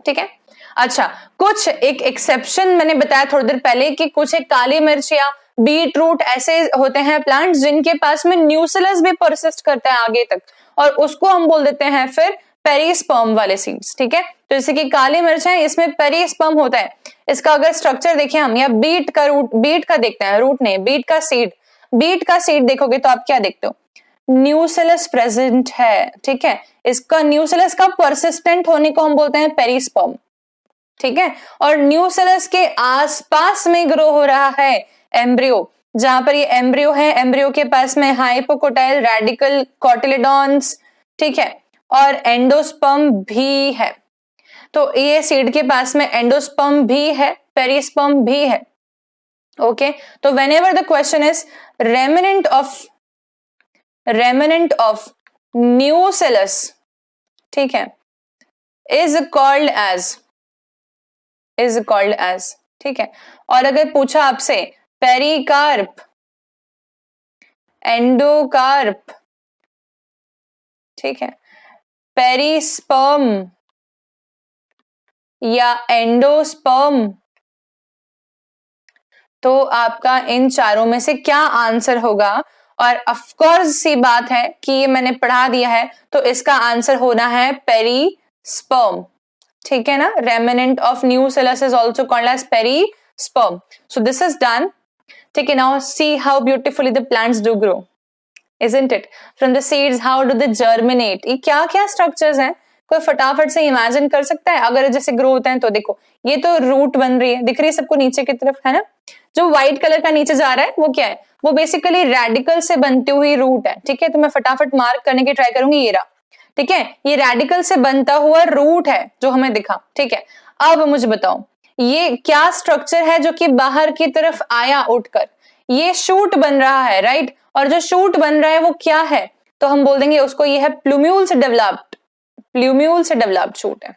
Speaker 1: ठीक है, अच्छा, कुछ एक एक्सेप्शन मैंने बताया थोड़ी देर पहले कि कुछ एक काली मिर्च या बीट रूट ऐसे होते हैं प्लांट्स जिनके पास में न्यूसिलस भी परसिस्ट करता है आगे तक, और उसको हम बोल देते हैं फिर पेरिस्पर्म वाले सीड्स। ठीक है, तो जैसे कि काली मिर्च है, इसमें पेरिस्पर्म होता है। इसका अगर स्ट्रक्चर देखें हम, या बीट का देखते हैं, रूट नहीं, बीट का सीड देखोगे तो आप क्या देखते हो, न्यूसिलस प्रेजेंट है। ठीक है, इसका न्यूसिलस का परसिस्टेंट होने को हम बोलते हैं पेरिस्पर्म। ठीक है, और न्यूसिलस के आसपास में ग्रो हो रहा है एम्ब्रियो, जहां पर ये एम्ब्रियो है, एम्ब्रियो के पास में हाइपोकोटाइल, रेडिकल, कॉटिलेडॉन्स, ठीक है, और एंडोस्पर्म भी है। तो ये सीड के पास में एंडोस्पर्म भी है, पेरिस्पर्म भी है। ओके, तो whenever the question is remnant of न्यूसिलस, ठीक है, इज कॉल्ड एज, ठीक है, और अगर पूछा आपसे पेरिकार्प, एंडोकार्प, ठीक है, पेरिस्पर्म या एंडोस्पर्म, तो आपका इन चारों में से क्या आंसर होगा? और ऑफ कोर्स सी बात है कि ये मैंने पढ़ा दिया है, तो इसका आंसर होना है पेरिस्पर्म। ठीक है ना, remnant of nucellus is also called as perisperm. So this is done. ठीक है, now see how beautifully the plants do grow, isn't it? From the seeds, how do they germinate? ये क्या क्या स्ट्रक्चर्स हैं, कोई फटाफट से इमेजिन कर सकता है? अगर जैसे ग्रो होते हैं तो देखो, ये तो रूट बन रही है, दिख रही है सबको नीचे की तरफ, है ना? जो व्हाइट कलर का नीचे जा रहा है वो क्या है? वो बेसिकली रेडिकल से बनती हुई रूट है। ठीक है, तो मैं फटाफट मार्क करने की ट्राई करूंगी, ये रहा। ठीक है, ये रेडिकल से बनता हुआ रूट है जो हमें दिखा। ठीक है, अब मुझे बताओ ये क्या स्ट्रक्चर है जो कि बाहर की तरफ आया उठकर? ये शूट बन रहा है, राइट? और जो शूट बन रहा है वो क्या है? तो हम बोल देंगे उसको ये है प्लूम्यूल से डेवलप्ड शूट है।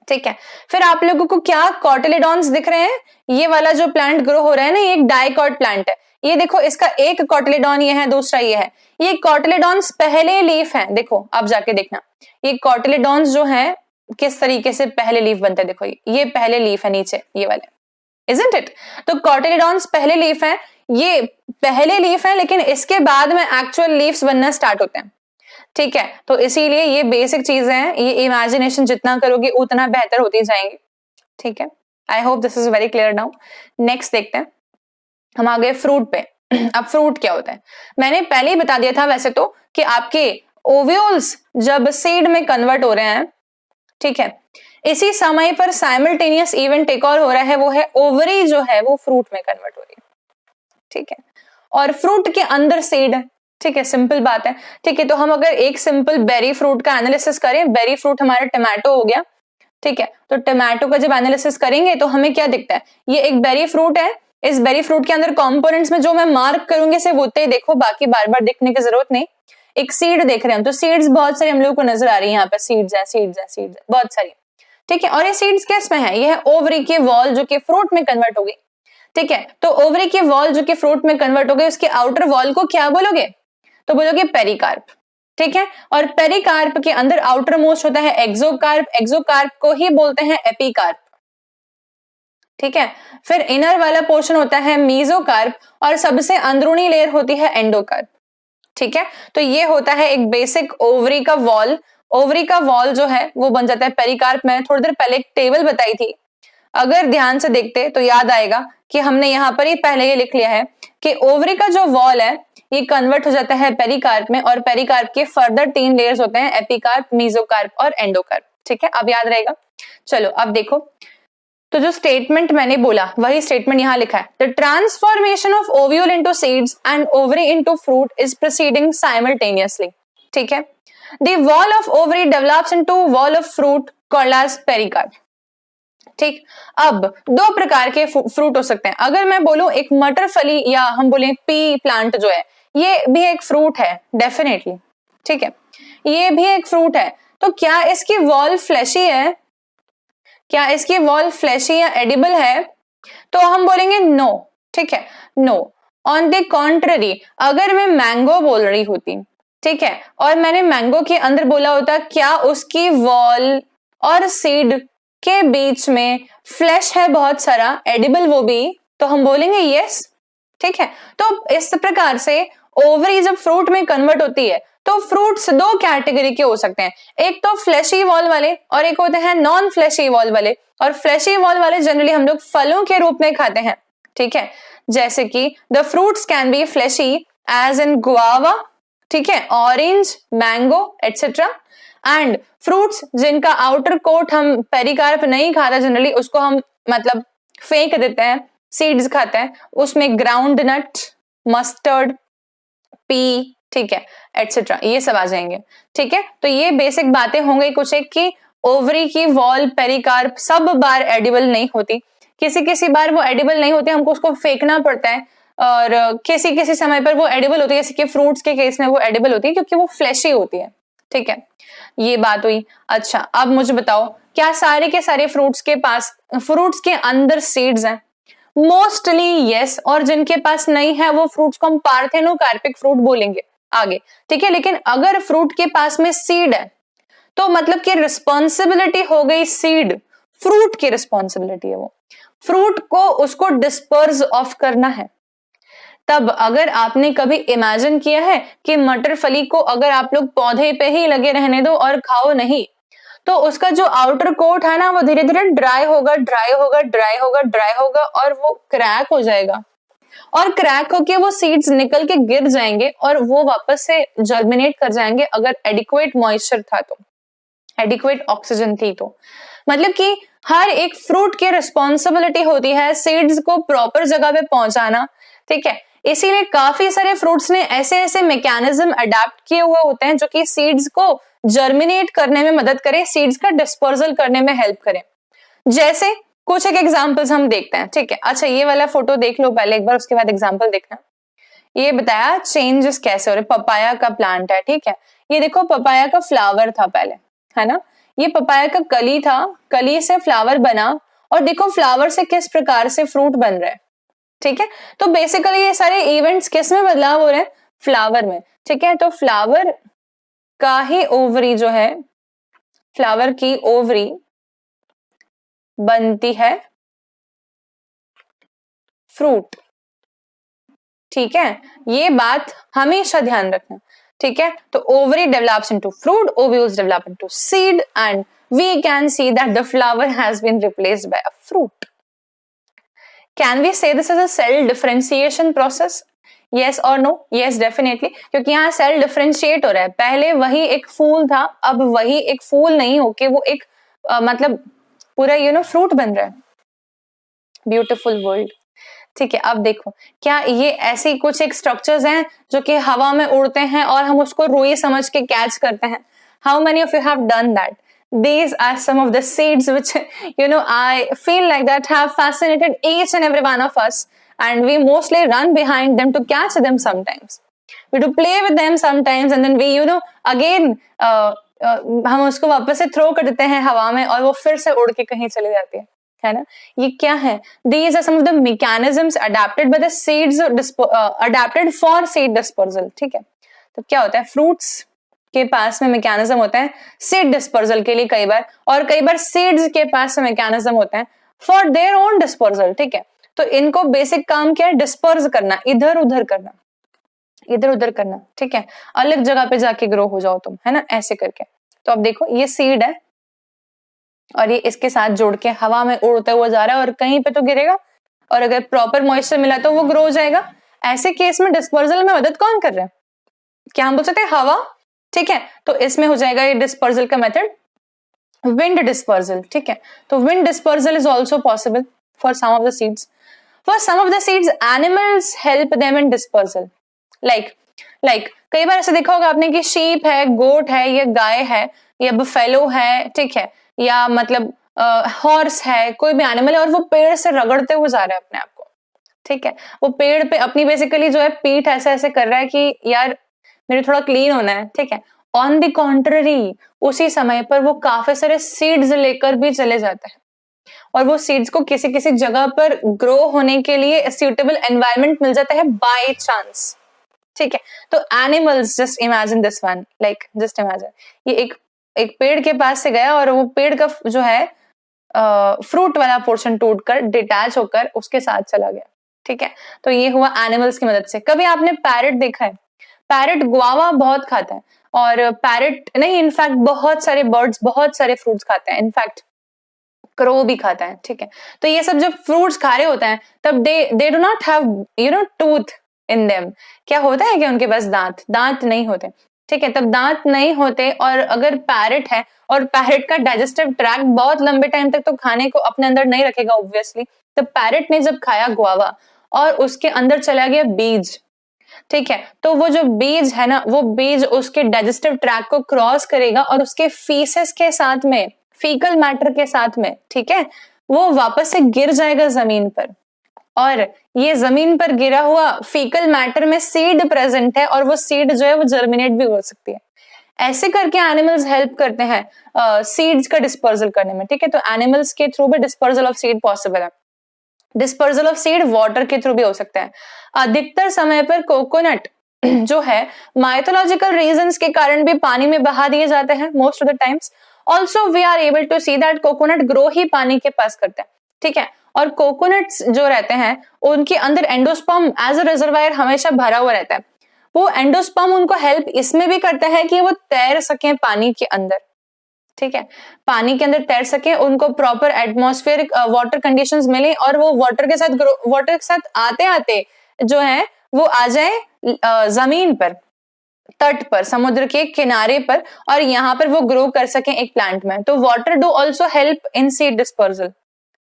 Speaker 1: ठीक है, फिर आप लोगों को क्या कॉटिलेडॉन्स दिख रहे हैं? ये वाला जो प्लांट ग्रो हो रहा है ना, ये एक डाइकॉट प्लांट है। ये देखो, इसका एक कॉटिलेडॉन ये है, दूसरा ये है। ये कॉटिलेडॉन्स पहले लीफ है, देखो आप जाके देखना, ये कॉटिलेडॉन्स जो है किस तरीके से पहले लीफ बनते हैं। देखो ये पहले लीफ है नीचे, ये वाले, isn't it? तो कॉटिलेडॉन्स पहले लीफ है, ये पहले लीफ है, लेकिन इसके बाद में एक्चुअल लीव्स बनना स्टार्ट होते हैं। ठीक है, तो इसीलिए ये बेसिक चीजें हैं, ये इमेजिनेशन जितना करोगे उतना बेहतर होती जाएंगे। ठीक है, I hope this is very clear now. Next देखते हैं, हम आ गए फ्रूट पे। अब फ्रूट क्या होता है? मैंने पहले ही बता दिया था वैसे तो, कि आपके ओव्यूल्स जब सीड में कन्वर्ट हो रहे हैं, ठीक है, इसी समय पर साइमल्टेनियस इवेंट एक और हो रहा है, वो है ओवरी जो है वो फ्रूट में कन्वर्ट हो रही है। ठीक है, और फ्रूट के अंदर सीड है। ठीक है, सिंपल बात है। ठीक है, तो हम अगर एक सिंपल बेरी फ्रूट का एनालिसिस करें, बेरी फ्रूट हमारा टमाटो हो गया। ठीक है, तो टमाटो का जब एनालिसिस करेंगे तो हमें क्या दिखता है? ये एक बेरी फ्रूट है, इस बेरी फ्रूट के अंदर कंपोनेंट्स में जो मैं मार्क करूंगी सिर्फ उतने ही देखो, बाकी बार बार देखने की जरूरत नहीं। एक सीड देख रहे हैं, तो सीड्स बहुत सारी हम लोग को नजर आ रही है, यहाँ पे सीड्स है बहुत सारी। ठीक है, और ये सीड्स किस में है? ये है ओवरी की वॉल जो कि फ्रूट में कन्वर्ट हो गई। ठीक है, तो ओवरी की वॉल जो कि फ्रूट में कन्वर्ट हो गई, उसके आउटर वॉल को क्या बोलोगे? तो बोलोगे पेरिकार्प। ठीक है। और पेरिकार्प के अंदर आउटर मोस्ट होता है एक्सोकार्प, एक्सोकार्प को ही बोलते हैं एपिकार्प, ठीक है। फिर इनर वाला पोर्शन होता है मीजोकार्प और सबसे अंदरूनी लेयर होती है एंडोकार्प, ठीक है। तो ये होता है एक बेसिक ओवरी का वॉल। ओवरी का वॉल जो है वो बन जाता है पेरिकार्प। मैंने थोड़ी देर पहले एक टेबल बताई थी, अगर ध्यान से देखते तो याद आएगा कि हमने यहाँ पर ही पहले ये लिख लिया है कि ओवरी का जो वॉल है ये कन्वर्ट हो जाता है पेरिकार्प में, और पेरिकार्प के फर्दर 3 लेयर्स होते हैं एपिकार्प, मीजोकार्प और एंडोकार्प, ठीक है। अब याद रहेगा। चलो अब देखो, तो जो स्टेटमेंट मैंने बोला वही स्टेटमेंट यहां लिखा है, the transformation of ovule into seeds and ovary into fruit is proceeding simultaneously, ठीक है। The wall of ovary develops into wall of fruit called as pericarp, ठीक। अब 2 प्रकार के फ्रूट हो सकते हैं। अगर मैं बोलूं एक मटर फली या हम बोले पी प्लांट जो है ये भी एक फ्रूट है डेफिनेटली, ठीक है, ये भी एक फ्रूट है। तो क्या इसकी वॉल फ्लैशी है, क्या इसकी वॉल फ्लैशी या एडिबल है? तो हम बोलेंगे नो, ठीक है, नो। ऑन द कॉन्ट्ररी, अगर मैं मैंगो बोल रही होती, ठीक है, और मैंने मैंगो के अंदर बोला होता क्या उसकी वॉल और सीड के बीच में फ्लैश है बहुत सारा, एडिबल वो भी, तो हम बोलेंगे यस, ठीक है। तो इस प्रकार से ओवरी जब फ्रूट में कन्वर्ट होती है तो फ्रूट्स 2 कैटेगरी के हो सकते हैं, एक तो फ्लैशी वॉल वाले और एक होते हैं नॉन फ्लैशी वॉल वाले। और फ्लैशी वॉल वाले जनरली हम लोग फलों के रूप में खाते हैं, ठीक है, जैसे कि the fruits can be fleshy as in guava, ठीक है, orange, mango etcetera. And fruits जिनका आउटर कोट हम पेरिकार्प नहीं खाता जनरली, उसको हम मतलब फेंक देते हैं, सीड्स खाते हैं, उसमें ग्राउंड नट, मस्टर्ड, पी, ठीक है, एटसेट्रा, ये सब आ जाएंगे, ठीक है। तो ये बेसिक बातें होंगी कुछ एक कि ओवरी की वॉल पेरिकार्प सब बार एडिबल नहीं होती, किसी किसी बार वो एडिबल नहीं होती, हमको उसको फेंकना पड़ता है, और किसी किसी समय पर वो एडिबल होती है, जैसे कि फ्रूट्स के केस में वो एडिबल होती है क्योंकि वो फ्लैशी होती है, ठीक है। ये बात हुई। अच्छा अब मुझे बताओ, क्या सारे के सारे फ्रूट्स के पास, फ्रूट्स के अंदर सीड्स हैं? मोस्टली यस, और जिनके पास नहीं है वो फ्रूट्स को हम पार्थेनोकार्पिक फ्रूट बोलेंगे आगे, ठीक है। लेकिन अगर फ्रूट के पास में सीड है तो मतलब कि रिस्पॉन्सिबिलिटी हो गई सीड, फ्रूट की रिस्पॉन्सिबिलिटी है वो, फ्रूट को उसको डिस्पर्स ऑफ करना है। तब अगर आपने कभी इमेजिन किया है कि मटर फली को अगर आप लोग पौधे पे ही लगे रहने दो और खाओ नहीं, तो उसका जो आउटर कोट है ना वो धीरे धीरे ड्राई होगा, ड्राई होगा, ड्राई होगा, ड्राई होगा, और वो क्रैक हो जाएगा, और क्रैक होके वो सीड्स निकल के गिर जाएंगे और वो वापस से जर्मिनेट कर जाएंगे अगर एडिक्वेट मॉइस्चर था तो, एडिक्वेट ऑक्सीजन थी तो। मतलब कि हर एक फ्रूट की रिस्पॉन्सिबिलिटी होती है सीड्स को प्रॉपर जगह पे पहुंचाना, ठीक है। इसीलिए काफी सारे फ्रूट्स ने ऐसे ऐसे मैकेनिज्म अडेप्ट किए हुए होते हैं जो कि सीड्स को जर्मिनेट करने में मदद करें, सीड्स का डिस्पर्सल करने में हेल्प करें। जैसे कुछ एक एग्जांपल्स हम देखते हैं, ठीक है। अच्छा ये वाला फोटो देख लो पहले एक बार, उसके बाद एग्जांपल देखना। ये बताया चेंजेस कैसे हो रहे, पपाया का प्लांट है, ठीक है। ये देखो पपाया का फ्लावर था पहले, है ना, ये पपाया का कली था, कली से फ्लावर बना, और देखो फ्लावर से किस प्रकार से फ्रूट बन रहा है, ठीक है। तो बेसिकली ये सारे इवेंट्स किस में बदलाव हो रहे हैं? फ्लावर में, ठीक है। तो फ्लावर का ही ओवरी जो है, फ्लावर की ओवरी बनती है फ्रूट, ठीक है। ये बात हमेशा ध्यान रखना, ठीक है। तो ovary develops into fruit, ovules develop into seed, and we can see that the flower has been replaced by a fruit. Can we say this as a cell differentiation process? Yes or no? Yes, definitely. क्योंकि यहाँ cell differentiate हो रहा है, पहले वही एक फूल था, अब वही एक फूल नहीं होके वो एक मतलब पूरा फ्रूट बन रहा है। ब्यूटिफुल वर्ल्ड, ठीक है। अब देखो क्या ये ऐसी कुछ एक स्ट्रक्चर्स हैं जो कि हवा में उड़ते हैं और हम उसको रुई समझ के कैच करते हैं? How many of you have done that? These are some of the seeds which I feel like that have fascinated each and every one of us, and we mostly run behind them to catch them sometimes. We do play with them sometimes, and then we again हम उसको वापस से throw कर देते हैं हवा में और वो फिर से उड़ के कहीं चली जाती है ना। ये क्या है? These are some of the mechanisms adapted by the seeds, adapted for seed dispersal, ठीक है। तो क्या होता है, फ्रूट्स के पास में मैकेनिज्म होता है सीड डिस्पर्सल के लिए कई बार, और कई बार सीड्स के पास में मैकेनिज्म होता है फॉर देयर ओन डिस्पर्सल। ठीक है, तो इनको बेसिक काम क्या है, डिस्पर्स करना, इधर उधर करना, इधर उधर करना। ठीक है, अलग जगह पे जाके ग्रो हो जाओ तुम, है ना, ऐसे करके। तो अब देखो ये सीड है और ये इसके साथ जुड़ के हवा में उड़ते हुए जा रहा है और कहीं पे तो गिरेगा, और अगर प्रॉपर मॉइस्चर मिला तो वो ग्रो हो जाएगा। ऐसे केस में डिस्पर्सल में मदद कौन कर रहा है, क्या हम बोल सकते हैं, हवा। ठीक है, तो इसमें हो जाएगा ये डिस्पर्सल का मेथड विंड डिस्पर्सल। ठीक है, तो wind dispersal is also possible for some of the seeds. For some of the seeds animals help them in dispersal. Like कई बार ऐसे देखा होगा आपने कि शीप है, गोट है, या गाय है, या बफेलो है, ठीक है, या मतलब हॉर्स है, कोई भी एनिमल है और वो पेड़ से रगड़ते हुए जा रहा है अपने आप को। ठीक है, वो पेड़ पे अपनी बेसिकली जो है पीठ ऐसे ऐसे कर रहा है कि यार मेरे थोड़ा क्लीन होना है। ठीक है, ऑन द कॉन्ट्ररी उसी समय पर वो काफी सारे सीड्स लेकर भी चले जाता है और वो सीड्स को किसी किसी जगह पर ग्रो होने के लिए सूटेबल एनवायरनमेंट मिल जाता है बाय चांस। ठीक है, तो animals, just imagine this one, like just imagine ये एक पेड़ के पास से गया और वो पेड़ का जो है फ्रूट वाला पोर्शन टूटकर डिटैच होकर उसके साथ चला गया। ठीक है, तो ये हुआ एनिमल्स की मदद से। कभी आपने पैरट देखा है, पैरट गुआवा बहुत खाता है, और पैरट नहीं, इनफैक्ट बहुत सारे बर्ड्स बहुत सारे फ्रूट्स खाते हैं, इनफैक्ट क्रो भी खाता है। ठीक है, तो ये सब जब फ्रूट्स खा रहे होते हैं तब they do not have tooth in them. क्या होता है कि उनके पास दांत नहीं होते। ठीक है, तब दांत नहीं होते, और अगर पैरट है और पैरट का डाइजेस्टिव ट्रैक्ट बहुत लंबे टाइम तक तो खाने को अपने अंदर नहीं रखेगा ऑब्वियसली, तो पैरट ने जब खाया गुआवा और उसके अंदर चला गया बीज। ठीक है, तो वो जो बीज है ना, वो बीज उसके डाइजेस्टिव ट्रैक्ट को क्रॉस करेगा और उसके फीसेस के साथ में, फीकल मैटर के साथ में, ठीक है, वो वापस से गिर जाएगा जमीन पर, और ये जमीन पर गिरा हुआ फीकल मैटर में सीड प्रेजेंट है और वो सीड जो है वो जर्मिनेट भी हो सकती है। ऐसे करके एनिमल्स हेल्प करते हैं सीड्स का डिस्पर्सल करने में। ठीक है, तो एनिमल्स के थ्रू भी डिस्पर्सल ऑफ सीड पॉसिबल है। डिस्पर्सल ऑफ सीड वाटर के थ्रू भी हो सकता है। अधिकतर समय पर कोकोनट जो है माइथोलॉजिकल रीजंस के कारण भी पानी में बहा दिए जाते हैं most of the times. Also we are able to see that coconut grow ही पानी के पास करते हैं। ठीक है, और कोकोनट्स जो रहते हैं उनके अंदर एंडोस्पर्म एज अ रिजर्वायर हमेशा भरा हुआ रहता है। वो एंडोस्पर्म उनको हेल्प इसमें भी करता है कि वो तैर सकें पानी के अंदर। ठीक है, पानी के अंदर तैर सके, उनको प्रॉपर एटमॉस्फेरिक वाटर कंडीशंस मिले और वो वाटर के साथ आते आते जो है वो आ जाए जमीन पर, तट पर, समुद्र के किनारे पर, और यहाँ पर वो ग्रो कर सके एक प्लांट में। तो water do also help in seed dispersal.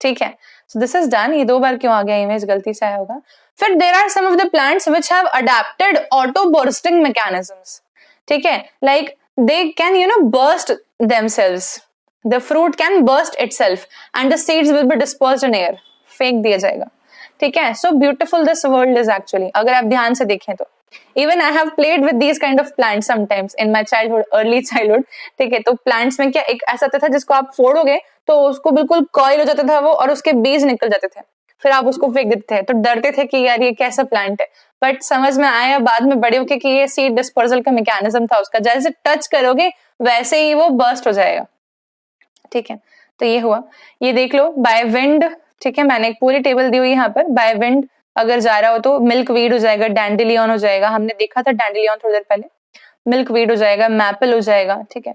Speaker 1: ठीक है, सो दिस इज डन। ये 2 बार क्यों आ गया इमेज, गलती से आया होगा। फिर there are some of the plants which have adapted auto bursting mechanisms. ठीक है, like they can burst themselves, the fruit can burst itself and the seeds will be dispersed in air, फेंक दिया जाएगा। ठीक है, so beautiful this world is actually, अगर आप ध्यान से देखें तो। even I have played with these kind of plants sometimes in my childhood, early childhood। ठीक है, तो plants में क्या एक ऐसा था जिसको आप फोड़ोगे तो उसको बिल्कुल कॉइल हो जाता था वो, और उसके बीज निकल जाते थे, फिर आप उसको फेंक देते थे, तो डरते थे कि यार ये कैसा प्लांट है। बट समझ में आया बाद में बड़े होके कि ये सीड डिस्पर्सल का मैकेनिज्म था उसका, जैसे टच करोगे वैसे ही वो बर्स्ट हो जाएगा। ठीक है, तो ये हुआ। ये देख लो बाय विंड। ठीक है, मैंने एक पूरी टेबल दी हुई यहाँ पर। बाय विंड अगर जा रहा हो तो मिल्क वीड हो जाएगा, डैंडेलियन हो जाएगा, हमने देखा था डैंडेलियन थोड़ी देर पहले, मिल्क वीड हो जाएगा, मैपल हो जाएगा। ठीक है,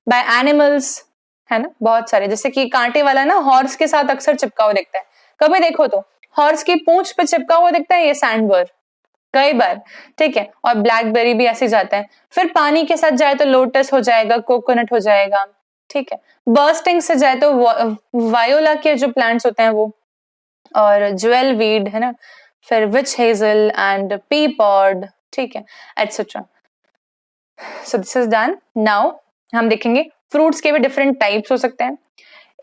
Speaker 1: बाय एनिमल्स है ना बहुत सारे, जैसे कि कांटे वाला ना हॉर्स के साथ अक्सर चिपका हुआ दिखता है, कभी देखो तो हॉर्स की पूंछ पे चिपका हुआ दिखता है ये सैंडबर्ग कई बार। ठीक है, और ब्लैकबेरी भी ऐसे जाता है। फिर पानी के साथ जाए तो लोटस हो जाएगा, कोकोनट हो जाएगा। ठीक है, बर्स्टिंग से जाए तो वायोला के जो प्लांट्स होते हैं वो, और ज्वेल वीड है ना, फिर विच हेजल एंड पी पॉड। ठीक है, etcetera. So this is done. Now हम देखेंगे फ्रूट्स के भी डिफरेंट टाइप्स हो सकते हैं।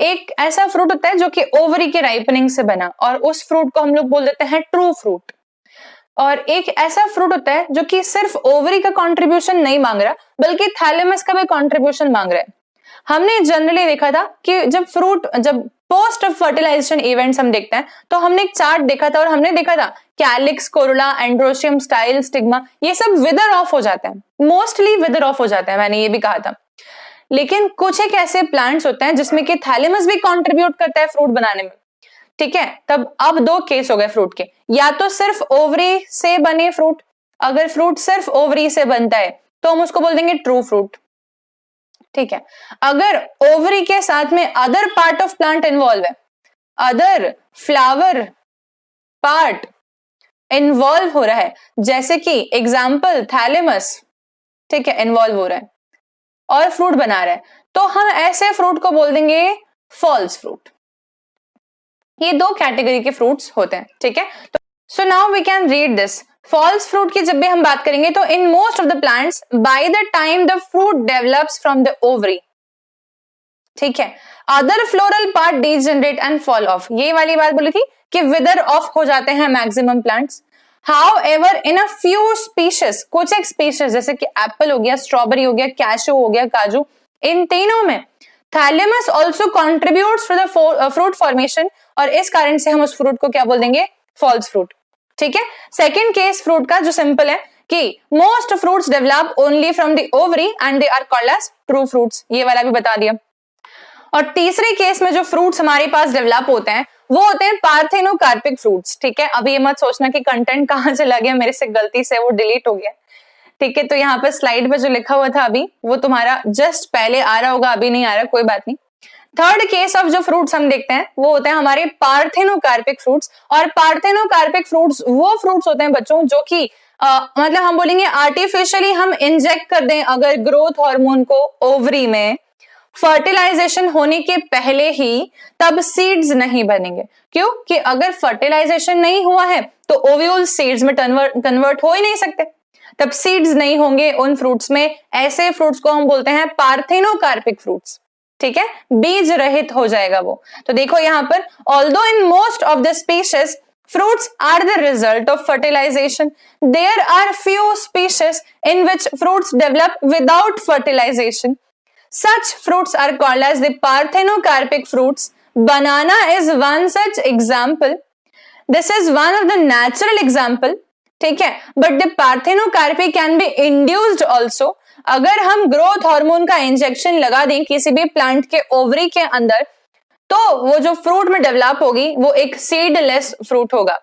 Speaker 1: एक ऐसा फ्रूट होता है जो कि ओवरी के राइपनिंग से बना, और उस फ्रूट को हम लोग बोल देते हैं ट्रू फ्रूट। और एक ऐसा फ्रूट होता है जो कि सिर्फ ओवरी का कंट्रीब्यूशन नहीं मांग रहा बल्कि थैलेमस का भी कंट्रीब्यूशन मांग रहा है। हमने जनरली देखा था कि जब पोस्ट फर्टिलाइजेशन इवेंट्स हम देखते हैं तो हमने एक चार्ट देखा था और हमने देखा था calyx, Corolla, androecium, style, stigma, ये सब विदर ऑफ हो जाते हैं, मोस्टली विदर ऑफ हो जाते हैं, मैंने ये भी कहा था। लेकिन कुछ एक ऐसे प्लांट्स होते हैं जिसमें कि थैलेमस भी कंट्रीब्यूट करता है फ्रूट बनाने में, ठीक है। तब अब दो केस हो गए फ्रूट के, या तो सिर्फ ओवरी से बने फ्रूट, अगर फ्रूट सिर्फ ओवरी से बनता है तो हम उसको बोल देंगे ट्रू फ्रूट, ठीक है। अगर ओवरी के साथ में other part of plant involve है, अदर फ्लावर पार्ट इन्वॉल्व हो रहा है, जैसे कि एग्जाम्पल थैलेमस, ठीक है, इन्वॉल्व हो रहा है और फ्रूट बना रहा है, तो हम ऐसे फ्रूट को बोल देंगे फॉल्स फ्रूट। ये दो कैटेगरी के फ्रूट्स होते हैं, ठीक है। तो so now we can read this. False fruit की जब भी हम बात करेंगे तो in most of the plants by the time the fruit develops from the ovary, ठीक है, other floral part degenerate and fall off, ये वाली बात बोली थी कि विदर ऑफ हो जाते हैं maximum plants. However, in a few species, कुछ एक स्पीशीज जैसे कि एप्पल हो गया, स्ट्रॉबेरी हो गया, कैशू हो गया, काजू, इन तीनों में thalamus also contributes to the fruit formation, और इस कारण से हम उस फ्रूट को क्या बोल देंगे, फॉल्स फ्रूट, ठीक है। सेकेंड केस फ्रूट का जो सिंपल है कि most fruits develop only from the ovary and they are called as true fruits, ये वाला भी बता दिया। और तीसरे केस में जो फ्रूट्स हमारे पास डेवलप होते हैं वो होते हैं पार्थेनोकार्पिक फ्रूट्स, ठीक है। अभी ये मत सोचना कि कंटेंट कहां चला गया, मेरे से गलती से वो डिलीट हो गया, ठीक है। तो यहाँ पर स्लाइड पे जो लिखा हुआ था अभी वो तुम्हारा जस्ट पहले आ रहा होगा, अभी नहीं आ रहा, कोई बात नहीं। थर्ड केस ऑफ जो फ्रूट्स हम देखते हैं वो होते हैं हमारे पार्थेनोकार्पिक फ्रूट्स, और पार्थेनोकार्पिक फ्रूट्स वो फ्रूट्स होते हैं बच्चों जो कि मतलब हम बोलेंगे आर्टिफिशियली हम इंजेक्ट कर दें अगर ग्रोथ हार्मोन को ओवरी में, फर्टिलाइजेशन होने के पहले ही, तब सीड्स नहीं बनेंगे। क्यों? कि अगर फर्टिलाइजेशन नहीं हुआ है तो ओव्यूल सीड्स में कन्वर्ट हो ही नहीं सकते, तब सीड्स नहीं होंगे उन फ्रूट्स में। ऐसे फ्रूट्स को हम बोलते हैं पार्थेनोकार्पिक फ्रूट्स, ठीक है, बीज रहित हो जाएगा वो। तो देखो यहाँ पर, although in most of the species fruits are the result of fertilization, there are few species in which fruits develop without fertilization. Such fruits are called as the parthenocarpic fruits. Banana is one such example. This is one of the natural example, ठीक है, but the parthenocarpy can be induced also. अगर हम growth hormone का injection लगा दें किसी भी plant के ओवरी के अंदर, तो वो जो फ्रूट में डेवलप होगी वो एक सीडलेस फ्रूट होगा।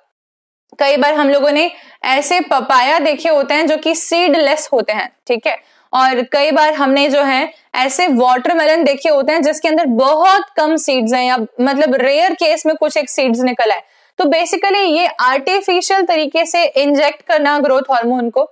Speaker 1: कई बार हम लोगों ने ऐसे पपाया देखे होते हैं जो कि सीडलेस होते हैं, ठीक है, और कई बार हमने जो है ऐसे वाटरमेलन देखे होते हैं जिसके अंदर बहुत कम सीड्स हैं, या मतलब रेयर केस में कुछ एक सीड्स निकल आए। तो बेसिकली ये आर्टिफिशियल तरीके से इंजेक्ट करना ग्रोथ हार्मोन को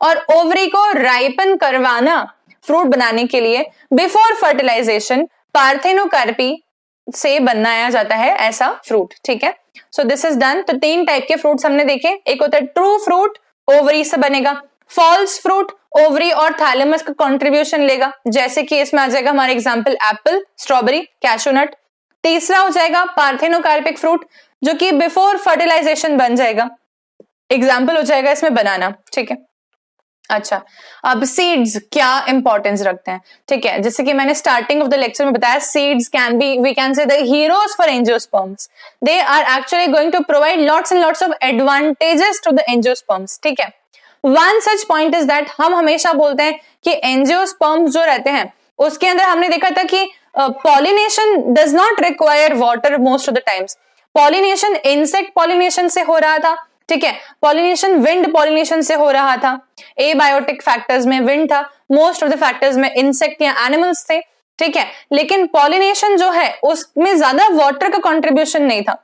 Speaker 1: और ओवरी को राइपन करवाना फ्रूट बनाने के लिए बिफोर फर्टिलाइजेशन, पार्थेनोकार्पी से बनाया जाता है ऐसा फ्रूट, ठीक है। सो दिस इज डन। तो तीन टाइप के फ्रूट्स हमने देखे, एक होता है ट्रू फ्रूट, ओवरी से बनेगा, फॉल्स फ्रूट, ओवरी और थैलेमस का कंट्रीब्यूशन लेगा, जैसे कि इसमें आ जाएगा हमारे एग्जांपल एप्पल, स्ट्रॉबेरी, कैशूनट। तीसरा हो जाएगा पार्थेनोकार्पिक फ्रूट जो कि बिफोर फर्टिलाइजेशन बन जाएगा, एग्जांपल हो जाएगा इसमें बनाना, ठीक है। अच्छा, अब सीड्स क्या इंपॉर्टेंस रखते हैं, ठीक है, जैसे कि मैंने स्टार्टिंग ऑफ द लेक्चर में बताया, seeds can be, we can say the heroes for angiosperms, they are actually going to provide lots and lots of advantages to the angiosperms, ठीक है। One such point is that, हम हमेशा बोलते हैं कि angiosperms जो रहते हैं उसके अंदर हमने देखा था कि pollination does not require water most of the times. Pollination insect pollination से हो रहा था, ठीक है, पॉलिनेशन विंड पॉलिनेशन से हो रहा था। एबायोटिक फैक्टर्स में विंड था, मोस्ट ऑफ द फैक्टर्स में इंसेक्ट या एनिमल्स थे, ठीक है, लेकिन पॉलिनेशन जो है उसमें ज्यादा वाटर का कंट्रीब्यूशन नहीं था।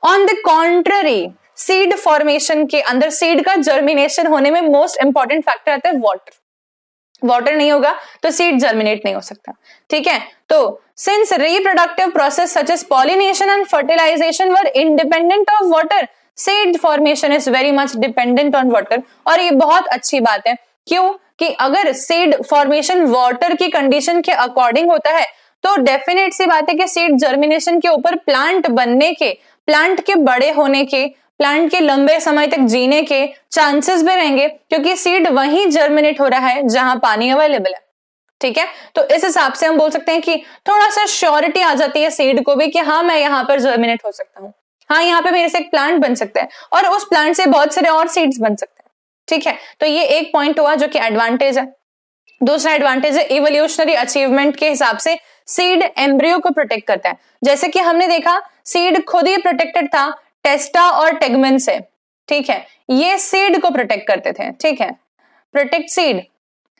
Speaker 1: On the contrary, seed formation के अंदर, सीड का जर्मिनेशन होने में मोस्ट इंपॉर्टेंट फैक्टर आता है वाटर। वाटर नहीं होगा तो सीड जर्मिनेट नहीं हो सकता, ठीक है। तो since reproductive process such as pollination and fertilisation were independent of water, seed formation is very much dependent on water. और ये बहुत अच्छी बात है, क्यों कि अगर सीड फॉर्मेशन वाटर की कंडीशन के अकॉर्डिंग होता है तो डेफिनेट सी बात है कि सीड जर्मिनेशन के ऊपर प्लांट बनने के, प्लांट के बड़े होने के, प्लांट के लंबे समय तक जीने के चांसेस भी रहेंगे, क्योंकि सीड वहीं जर्मिनेट हो रहा है जहां पानी अवेलेबल है, ठीक है, तो इस हिसाब से हम बोल सकते हैं कि थोड़ा सा श्योरिटी आ जाती है सीड को भी कि हाँ मैं यहाँ पर जर्मिनेट हो सकता हूँ, हाँ यहाँ पे मेरे से एक प्लांट बन सकता है और उस प्लांट से बहुत सारे और सीड्स बन सकते हैं। ठीक है, तो ये एक पॉइंट हुआ जो कि एडवांटेज है। दूसरा एडवांटेज है इवोल्यूशनरी अचीवमेंट के हिसाब से सीड एम्ब्रियो को प्रोटेक्ट करता है। जैसे कि हमने देखा सीड खुद ही प्रोटेक्टेड था टेस्टा और टेगमेन से। ठीक है, ये सीड को प्रोटेक्ट करते थे। ठीक है, प्रोटेक्ट सीड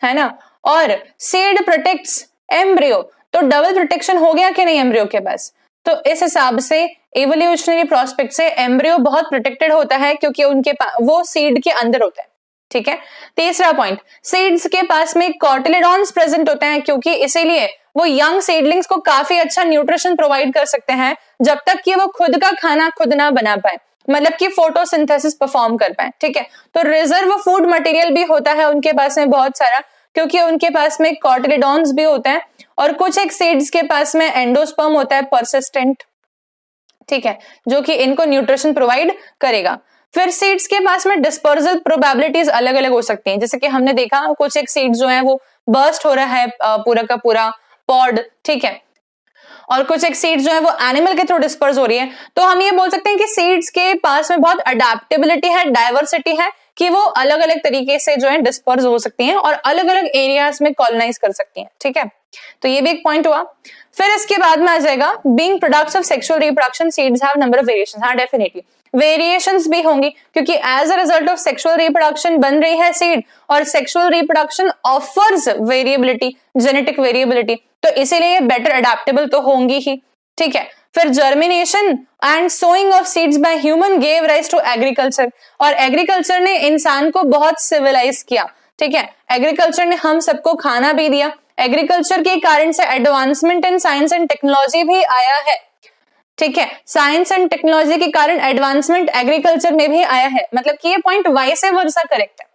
Speaker 1: है ना, और सीड प्रोटेक्ट्स एम्ब्रियो, तो डबल प्रोटेक्शन हो गया कि नहीं एम्ब्रियो के पास। तो इस हिसाब से इवोल्यूशनरी प्रोस्पेक्ट से एम्ब्रियो बहुत प्रोटेक्टेड होता है क्योंकि उनके वो सीड के अंदर होता है। ठीक है, तीसरा पॉइंट, सीड्स के पास में कॉटिलेडॉन्स प्रेजेंट होते हैं क्योंकि इसीलिए वो यंग सीडलिंग्स को काफी अच्छा न्यूट्रिशन प्रोवाइड कर सकते हैं जब तक कि वो खुद का खाना खुद ना बना पाए, मतलब कि फोटोसिंथेसिस परफॉर्म कर पाए। ठीक है, तो रिजर्व फूड मटेरियल भी होता है उनके पास में बहुत सारा क्योंकि उनके पास में कॉटिलेडॉन्स भी होते हैं और कुछ एक सीड्स के पास में एंडोस्पर्म होता है परसिस्टेंट। ठीक है, जो कि इनको न्यूट्रिशन प्रोवाइड करेगा। फिर सीड्स के पास में डिस्पर्सल प्रोबेबिलिटीज अलग अलग हो सकती हैं, जैसे कि हमने देखा कुछ एक सीड जो है वो बर्स्ट हो रहा है पूरा का पूरा पॉड। ठीक है, और कुछ एक सीड्स जो है वो एनिमल के थ्रू डिस्पर्स हो रही है। तो हम ये बोल सकते हैं कि सीड्स के पास में बहुत अडेप्टेबिलिटी है, डाइवर्सिटी है कि वो अलग अलग तरीके से जो है डिस्पर्स हो सकती हैं और अलग अलग एरियाज में कॉलोनाइज कर सकती हैं। ठीक है, तो ये भी एक पॉइंट हुआ। फिर इसके बाद में आ जाएगा being products of sexual reproduction seeds have number of variations. हाँ डेफिनेटली वेरिएशंस भी होंगी क्योंकि as a result of sexual reproduction बन रही है सीड और sexual reproduction offers variability, genetic variability, तो इसीलिए बेटर अडेप्टेबल तो होंगी ही। ठीक है, फिर germination and sowing of seeds by human gave rise to agriculture, और एग्रीकल्चर ने इंसान को बहुत सिविलाइज किया। ठीक है, एग्रीकल्चर ने हम सबको खाना भी दिया, एग्रीकल्चर के कारण से advancement in science and technology भी आया है। ठीक है, साइंस एंड टेक्नोलॉजी के कारण एडवांसमेंट एग्रीकल्चर में भी आया है, मतलब कि ये पॉइंट वाइस वर्सा करेक्ट है।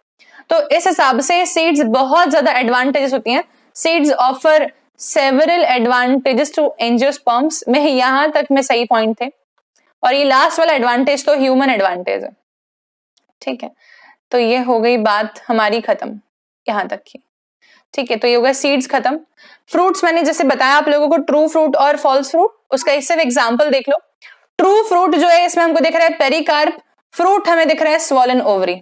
Speaker 1: तो इस हिसाब से सीड्स बहुत ज्यादा एडवांटेजेस होती हैं। Seeds offer several advantages to angiosperms में यहां तक में सही पॉइंट थे, और ये लास्ट वाला एडवांटेज तो ह्यूमन एडवांटेज है। ठीक है, तो ये हो गई बात हमारी खत्म यहां तक की। ठीक है, तो ये हो गया सीड्स खत्म। फ्रूट्स मैंने जैसे बताया आप लोगों को ट्रू फ्रूट और फॉल्स फ्रूट, उसका एक सिर्फ एग्जांपल देख लो। ट्रू फ्रूट जो है इसमें हमको दिख रहा है पेरिकार्प, फ्रूट हमें दिख रहा है स्वॉलन ओवरी।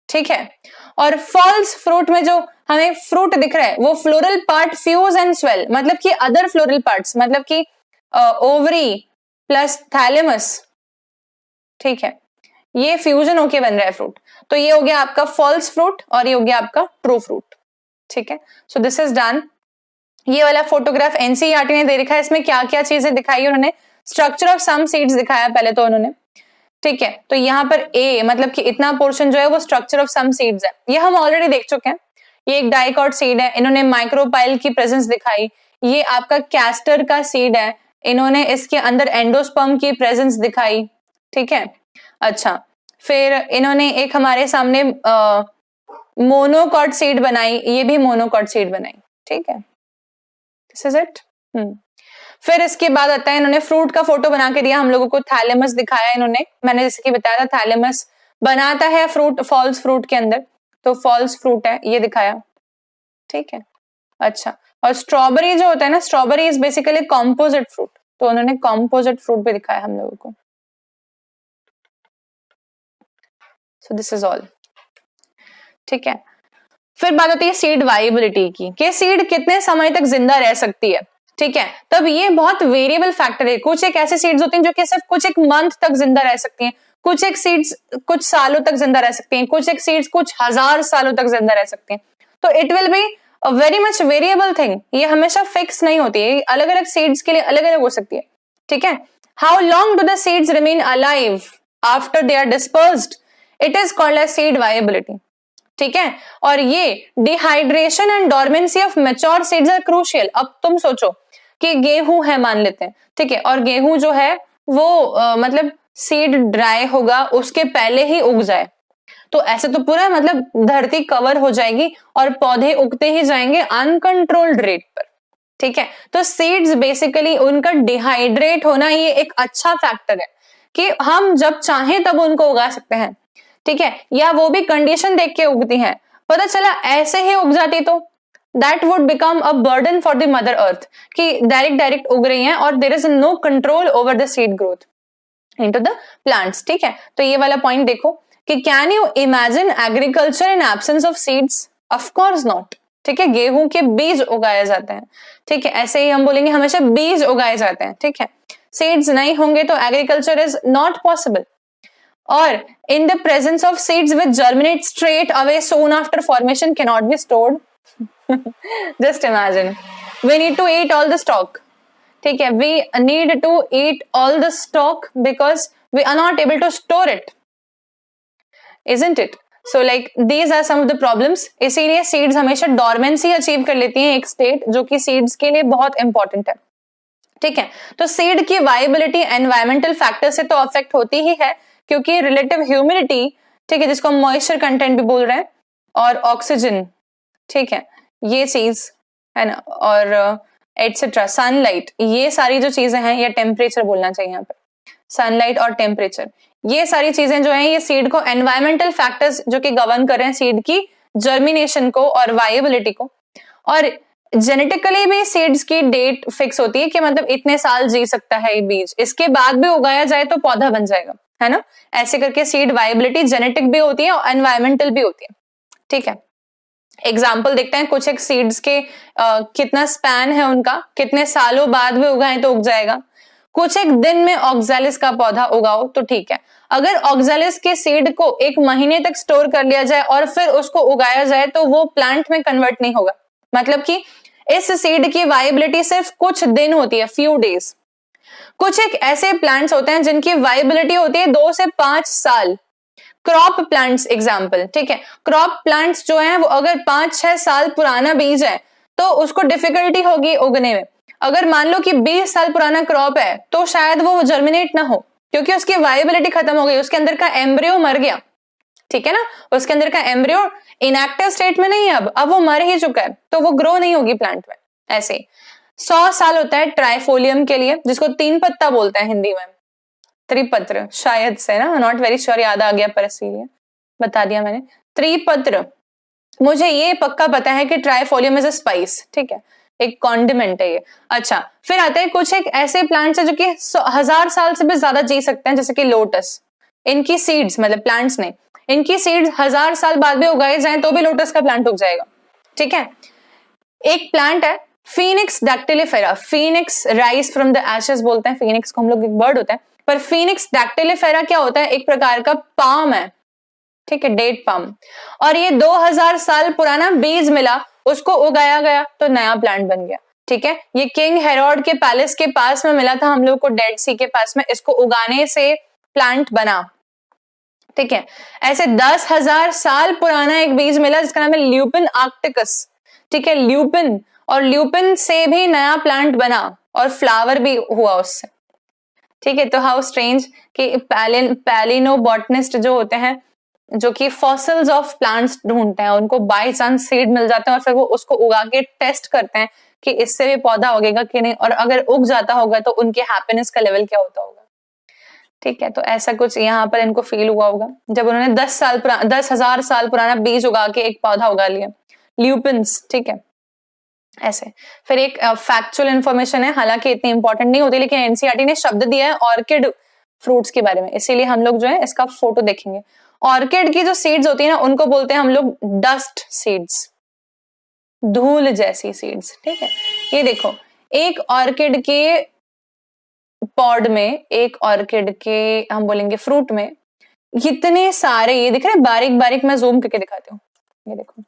Speaker 1: ठीक है, और फॉल्स फ्रूट में जो हमें फ्रूट दिख रहा है वो floral part fuse and swell, मतलब कि अदर फ्लोरल पार्ट्स, मतलब कि ओवरी प्लस थैलेमस। ठीक है, ये फ्यूजन होके बन रहा है फ्रूट, तो ये हो गया आपका फॉल्स फ्रूट और ये हो गया आपका ट्रू फ्रूट। ठीक है, सो दिस इज डन। ये वाला फोटोग्राफ एनसीईआरटी ने दे रखा है, इसमें क्या क्या चीजें दिखाई उन्होंने, स्ट्रक्चर ऑफ सम सीड्स दिखाया पहले तो उन्होंने। ठीक है, तो यहाँ पर ए मतलब कि इतना पोर्शन जो है वो स्ट्रक्चर ऑफ सम सीड्स है, ये हम ऑलरेडी देख चुके हैं। ये एक डाइकॉट सीड है, इन्होंने माइक्रोपाइल की प्रेजेंस दिखाई। ये आपका कैस्टर का सीड है, इन्होंने इसके अंदर एंडोस्पर्म की प्रेजेंस दिखाई। ठीक है, अच्छा फिर इन्होंने एक हमारे सामने मोनोकॉट सीड बनाई, ये भी मोनोकॉट सीड बनाई। ठीक है, दिस इज इट। फिर इसके बाद आता है इन्होंने फ्रूट का फोटो बना के दिया हम लोगों को, थैलेमस दिखाया इन्होंने, मैंने जैसे कि बताया था थैलेमस बनाता है फ्रूट फॉल्स फ्रूट के अंदर, तो फॉल्स फ्रूट है ये दिखाया। ठीक है, अच्छा और स्ट्रॉबेरी जो होता है ना, strawberry is basically composite fruit, तो उन्होंने कॉम्पोजिट फ्रूट भी दिखाया हम लोगों को। सो दिस इज ऑल। ठीक है, फिर बात होती है सीड वाइबिलिटी की, कि सीड कितने समय तक जिंदा रह सकती है। ठीक है, तब ये बहुत वेरिएबल फैक्टर है, कुछ एक ऐसे सीड्स होती हैं जो कि सिर्फ कुछ एक मंथ तक जिंदा रह सकती हैं, कुछ एक सीड्स कुछ सालों तक जिंदा रह सकती हैं, कुछ एक सीड्स कुछ हजार सालों तक जिंदा रह सकती हैं। तो it will be a very much variable thing, ये हमेशा फिक्स नहीं होती है, अलग अलग सीड्स के लिए अलग अलग हो सकती है। ठीक है, how long do the seeds remain alive after they are dispersed, it is called as seed viability. ठीक है, और ये dehydration and dormancy of mature seeds are crucial. अब तुम सोचो कि गेहूं है मान लेते हैं, ठीक है, और गेहूं जो है वो मतलब सीड ड्राई होगा उसके पहले ही उग जाए, तो ऐसे तो पूरा मतलब धरती कवर हो जाएगी और पौधे उगते ही जाएंगे अनकंट्रोल्ड रेट पर। ठीक है, तो सीड्स बेसिकली उनका डिहाइड्रेट होना ये एक अच्छा फैक्टर है कि हम जब चाहें तब उनको उगा सकते हैं। ठीक है, या वो भी कंडीशन देख के उगती हैं, पता चला ऐसे ही उग जाती that would become a burden for the mother earth, कि डायरेक्ट उग रही हैं और there is no control over the seed growth into the plants. ठीक है, तो ये वाला पॉइंट देखो कि can you imagine agriculture in absence of seeds? Of course not. ठीक है, गेहूं के बीज उगाए जाते हैं। ठीक है, ऐसे ही हम बोलेंगे हमेशा बीज उगाए जाते हैं। ठीक है, सीड्स नहीं होंगे तो एग्रीकल्चर इज नॉट पॉसिबल। और in the presence of seeds which germinate straight away soon after formation cannot be stored. Just imagine, we need to eat all the stock. ठीक है, we need to eat all the stock because we are not able to store it, isn't it? So like these are some of the problems. इसीलिए seeds हमेशा dormancy achieve कर लेती हैं एक state, जो कि seeds के लिए बहुत important है। ठीक है, तो सीड की वायबिलिटी एनवायरमेंटल फैक्टर से तो अफेक्ट होती ही है, क्योंकि रिलेटिव ह्यूमिडिटी, ठीक है, जिसको हम मॉइस्चर कंटेंट भी बोल रहे हैं, और ऑक्सीजन, ठीक है, ये चीज है ना, और एटसेट्रा, सनलाइट, ये सारी जो चीजें हैं, या टेम्परेचर बोलना चाहिए यहाँ पे, सनलाइट और टेम्परेचर, ये सारी चीजें जो हैं, ये सीड को एनवायरमेंटल फैक्टर्स जो कि गवर्न कर रहे हैं सीड की जर्मिनेशन को और वायबिलिटी को। और जेनेटिकली भी सीड्स की डेट फिक्स होती है कि मतलब इतने साल जी सकता है ये बीज, इसके बाद भी उगाया जाए तो पौधा बन जाएगा, है ना। ऐसे करके सीड वायबिलिटी जेनेटिक भी होती है और एनवायरमेंटल भी होती है। ठीक है, एग्जाम्पल देखते हैं, कुछ एक सीड्स के कितना स्पैन है उनका, कितने सालों बाद भी उगाए तो उग जाएगा। कुछ एक दिन में ऑक्सैलिस का पौधा उगाओ तो ठीक है, अगर ऑक्सैलिस के सीड को एक महीने तक स्टोर कर लिया जाए और फिर उसको उगाया जाए तो वो प्लांट में कन्वर्ट नहीं होगा। मतलब कि इस सीड की वायबिलिटी सिर्फ कुछ दिन होती है, फ्यू डेज। कुछ एक ऐसे प्लांट्स होते हैं जिनकी वायबिलिटी होती है 2 से 5 साल। क्रॉप प्लांट्स एग्जाम्पल, ठीक है, क्रॉप प्लांट्स जो हैं वो अगर 5-6 साल पुराना बीज है तो उसको डिफिकल्टी होगी उगने में। अगर मान लो कि 20 साल पुराना क्रॉप है तो शायद वो जर्मिनेट ना हो, क्योंकि उसकी वायबिलिटी खत्म हो गई, उसके अंदर का एम्ब्रियो मर गया। ठीक है ना, उसके अंदर का एम्ब्रियो इनएक्टिव स्टेट में नहीं है, अब वो मर ही चुका है, तो वो ग्रो नहीं होगी प्लांट में। ऐसे 100 साल होता है ट्राइफोलियम के लिए, जिसको 3 पत्ता बोलते हैं हिंदी में, त्रिपत्र शायद से ना, नॉट वेरी श्योर, याद आ गया पर इसीलिए बता दिया मैंने, त्रिपत्र। मुझे ये पक्का पता है कि ट्राइफोलियम इज अ स्पाइस, ठीक है, एक कॉन्डिमेंट है ये। अच्छा, फिर आते हैं कुछ एक ऐसे प्लांट्स है जो कि 1000 साल से भी ज्यादा जी सकते हैं, जैसे कि लोटस। इनकी सीड्स, मतलब प्लांट्स नहीं, इनकी सीड्स 1000 साल बाद भी उगाए जाएं तो भी लोटस का प्लांट उग जाएगा। ठीक है, एक प्लांट है Phoenix dactylifera, Phoenix rise from the ashes बोलते हैं, फीनिक्स को हम लोग, एक बर्ड होता है, पर फीनिक्स डैक्टिलिफेरा क्या होता है, एक प्रकार का पाम है। ठीक है, डेट पाम, और ये 2000 साल पुराना बीज मिला, उसको उगाया गया तो नया प्लांट बन गया। ठीक है, ये किंग हेरोड के पैलेस के पास में मिला था हम लोग को, डेड सी के पास में, इसको उगाने से प्लांट बना। ठीक है, ऐसे 10,000 साल पुराना एक बीज मिला जिसका नाम है ल्यूपिन आर्क्टिकस। ठीक है, ल्यूपिन, और ल्यूपिन से भी नया प्लांट बना और फ्लावर भी हुआ उससे। ठीक है, तो हाउ स्ट्रेंज कि पैलिनोबॉटनिस्ट जो होते हैं, जो कि फॉसिल्स ऑफ प्लांट्स ढूंढते हैं, उनको बाय चांस सीड मिल जाते हैं और फिर वो उसको उगा के टेस्ट करते हैं कि इससे भी पौधा उगेगा कि नहीं, और अगर उग जाता होगा तो उनके हैप्पीनेस का लेवल क्या होता होगा। ठीक है, तो ऐसा कुछ यहाँ पर इनको फील हुआ होगा जब उन्होंने 10,000 साल पुराना बीज उगा के एक पौधा उगा लिया, ल्यूपिन्स। ठीक है, ऐसे। फिर एक फैक्चुअल इंफॉर्मेशन है, हालांकि इतनी इंपॉर्टेंट नहीं होती, लेकिन एनसीईआरटी ने शब्द दिया है ऑर्किड फ्रूट्स के बारे में, इसीलिए हम लोग जो है इसका फोटो देखेंगे। ऑर्किड की जो सीड्स होती है ना, उनको बोलते हैं हम लोग डस्ट सीड्स, धूल जैसी सीड्स। ठीक है, ये देखो, एक ऑर्किड के पॉड में, एक ऑर्किड के हम बोलेंगे फ्रूट में, इतने सारे, ये दिख रहे हैं बारीक बारीक, मैं जूम करके दिखाती हूँ, ये देखो,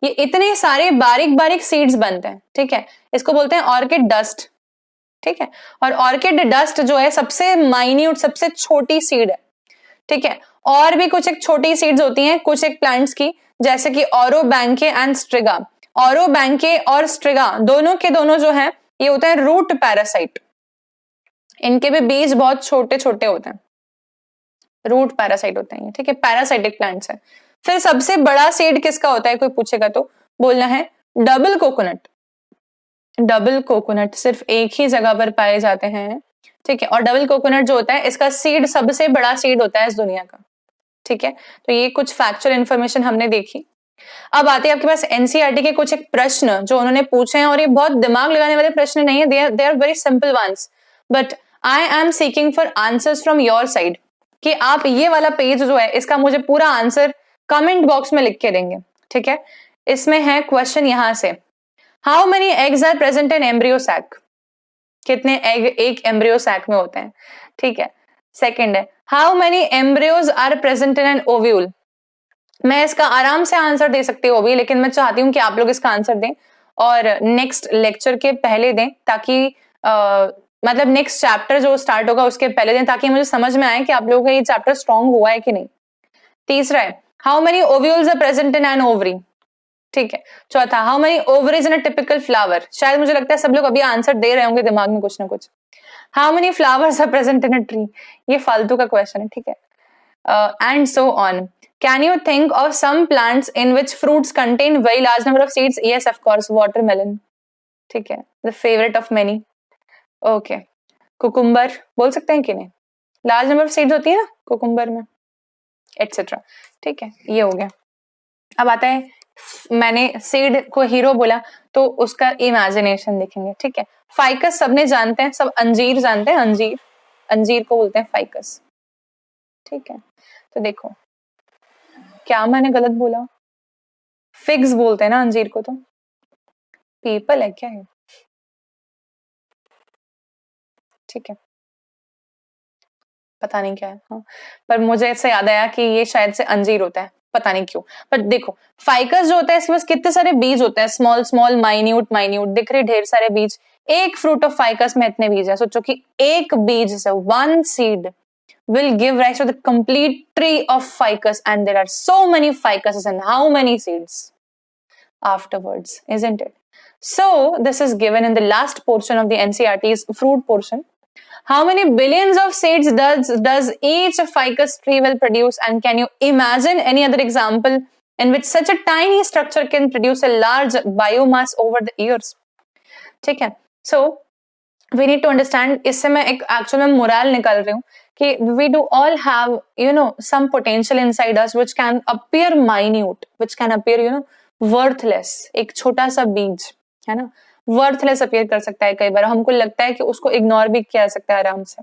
Speaker 1: ये इतने सारे बारीक बारीक सीड्स बनते हैं। ठीक है, इसको बोलते हैं ऑर्किड डस्ट। ठीक है, और ऑर्किड डस्ट जो है सबसे माइन्यूट, सबसे छोटी सीड है। ठीक है, और भी कुछ एक छोटी सीड्स होती हैं कुछ एक प्लांट्स की, जैसे कि ओरोबैंके एंड स्ट्रिगा। ओरोबैंके और स्ट्रिगा दोनों के दोनों जो है ये होते हैं रूट पैरासाइट, इनके भी बीज बहुत छोटे छोटे होते हैं, रूट पैरासाइट होते हैं। ठीक है, पैरासाइटिक प्लांट्स है। फिर सबसे बड़ा सीड किसका होता है, कोई पूछेगा तो बोलना है डबल कोकोनट। डबल कोकोनट सिर्फ एक ही जगह पर पाए जाते हैं। ठीक है, और डबल कोकोनट जो होता है, इसका सीड सबसे बड़ा सीड होता है इस दुनिया का। ठीक है, तो ये कुछ फैक्चुअल इंफॉर्मेशन हमने देखी। अब आते हैं आपके पास एनसीईआरटी के कुछ एक प्रश्न जो उन्होंने पूछे हैं, और ये बहुत दिमाग लगाने वाले प्रश्न नहीं है, they are very simple ones, but I am seeking for answers from your side, कि आप ये वाला पेज जो है इसका मुझे पूरा आंसर कमेंट बॉक्स में लिख के देंगे, ठीक है। इसमें है क्वेश्चन यहां से, how many eggs are present in embryo sac, कितने एग एक एम्ब्रियो सैक में होते हैं, ठीक है। सेकंड है, how many embryos are present in an ovule. मैं इसका आराम से आंसर दे सकती हूँ अभी, लेकिन मैं चाहती हूँ कि आप लोग इसका आंसर दें और नेक्स्ट लेक्चर के पहले दें, ताकि मतलब नेक्स्ट चैप्टर जो स्टार्ट होगा उसके पहले दें, ताकि मुझे समझ में आए कि आप लोगों का ये चैप्टर स्ट्रॉन्ग हुआ है कि नहीं। तीसरा है, how many ovules are present in an ovary, ठीक है। चौथा, how many ovaries in a typical flower. शायद मुझे लगता है सब लोग अभी आंसर दे रहे होंगे दिमाग में कुछ ना कुछ। How many flowers are present in a tree, ये फालतू का क्वेश्चन है, ठीक है। And so on. Can you think of some plants in which fruits contain very large number of seeds? Yes, of course, watermelon. ठीक है, the favorite of many. Okay, cucumber बोल सकते हैं कि नहीं? Large number of seeds होती है ना cucumber में, etc. ठीक है, ये हो गया। अब आता है, मैंने सीड को हीरो बोला तो उसका इमेजिनेशन देखेंगे, ठीक है। फाइकस सबने जानते हैं, सब अंजीर जानते हैं, अंजीर, अंजीर को बोलते हैं फाइकस, ठीक है। तो देखो, क्या मैंने गलत बोला? फिग्स बोलते हैं ना अंजीर को, तो पीपल है क्या है? ठीक है, पता नहीं क्या है, हाँ, पर मुझे ऐसे याद आया कि ये शायद से अंजीर होता है, पता नहीं क्यों। पर देखो, फाइकस जो होता है इसके पास कितने सारे बीज होते हैं, स्मॉल स्मॉल माइन्यूट माइन्यूट, दिख रहे ढेर सारे बीज। एक फ्रूट ऑफ फाइकस में इतने बीज है, सोचो कि एक बीज से, one seed will give rise to the complete tree of ficus, and there are so many ficuses and how many seeds afterwards, isn't it? So this is given in the last portion of the NCERT's fruit portion. How many billions of seeds does each ficus tree will produce, and can you imagine any other example in which such a tiny structure can produce a large biomass over the years? ठीक है, so we need to understand, इससे मैं एक actual में moral निकाल रही हूँ कि we do all have, you know, some potential inside us which can appear minute, which can appear, you know, worthless. एक छोटा सा बीज है ना, worthless appear कर सकता है, कई बार हमको लगता है कि उसको इग्नोर भी किया जा सकता है आराम से,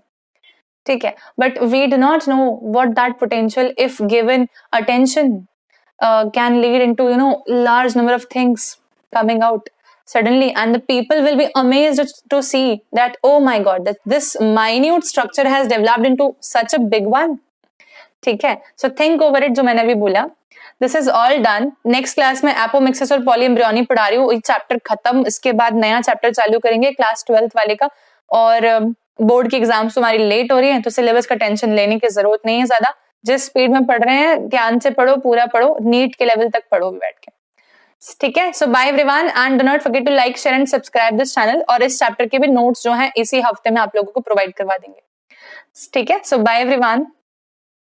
Speaker 1: ठीक है। But we do not know what that potential, if given attention, can lead into, you know, large number of things coming out suddenly, and the people will be amazed to see that, oh my god, that this minute structure has developed into such a big one, ठीक है। So think over it, जो मैंने अभी बोला। This is all done. Next class में apomixis और polyembryony पढ़ा रही हूँ, चैप्टर खत्म, इसके बाद नया चैप्टर चालू करेंगे क्लास 12th वाले का। और बोर्ड की एग्जाम्स तुम्हारी लेट हो रही है, तो सिलेबस का टेंशन लेने की जरूरत नहीं है ज्यादा, जिस स्पीड में पढ़ रहे हैं ध्यान से पढ़ो, पूरा पढ़ो, नीट के लेवल तक पढ़ो भी बैठ के, ठीक है। So bye everyone, and do not forget to like, share and subscribe this channel, और इस चैप्टर के भी नोट्स जो हैं इसी हफ्ते में आप लोगों को प्रोवाइड करवा देंगे, ठीक है। So bye everyone.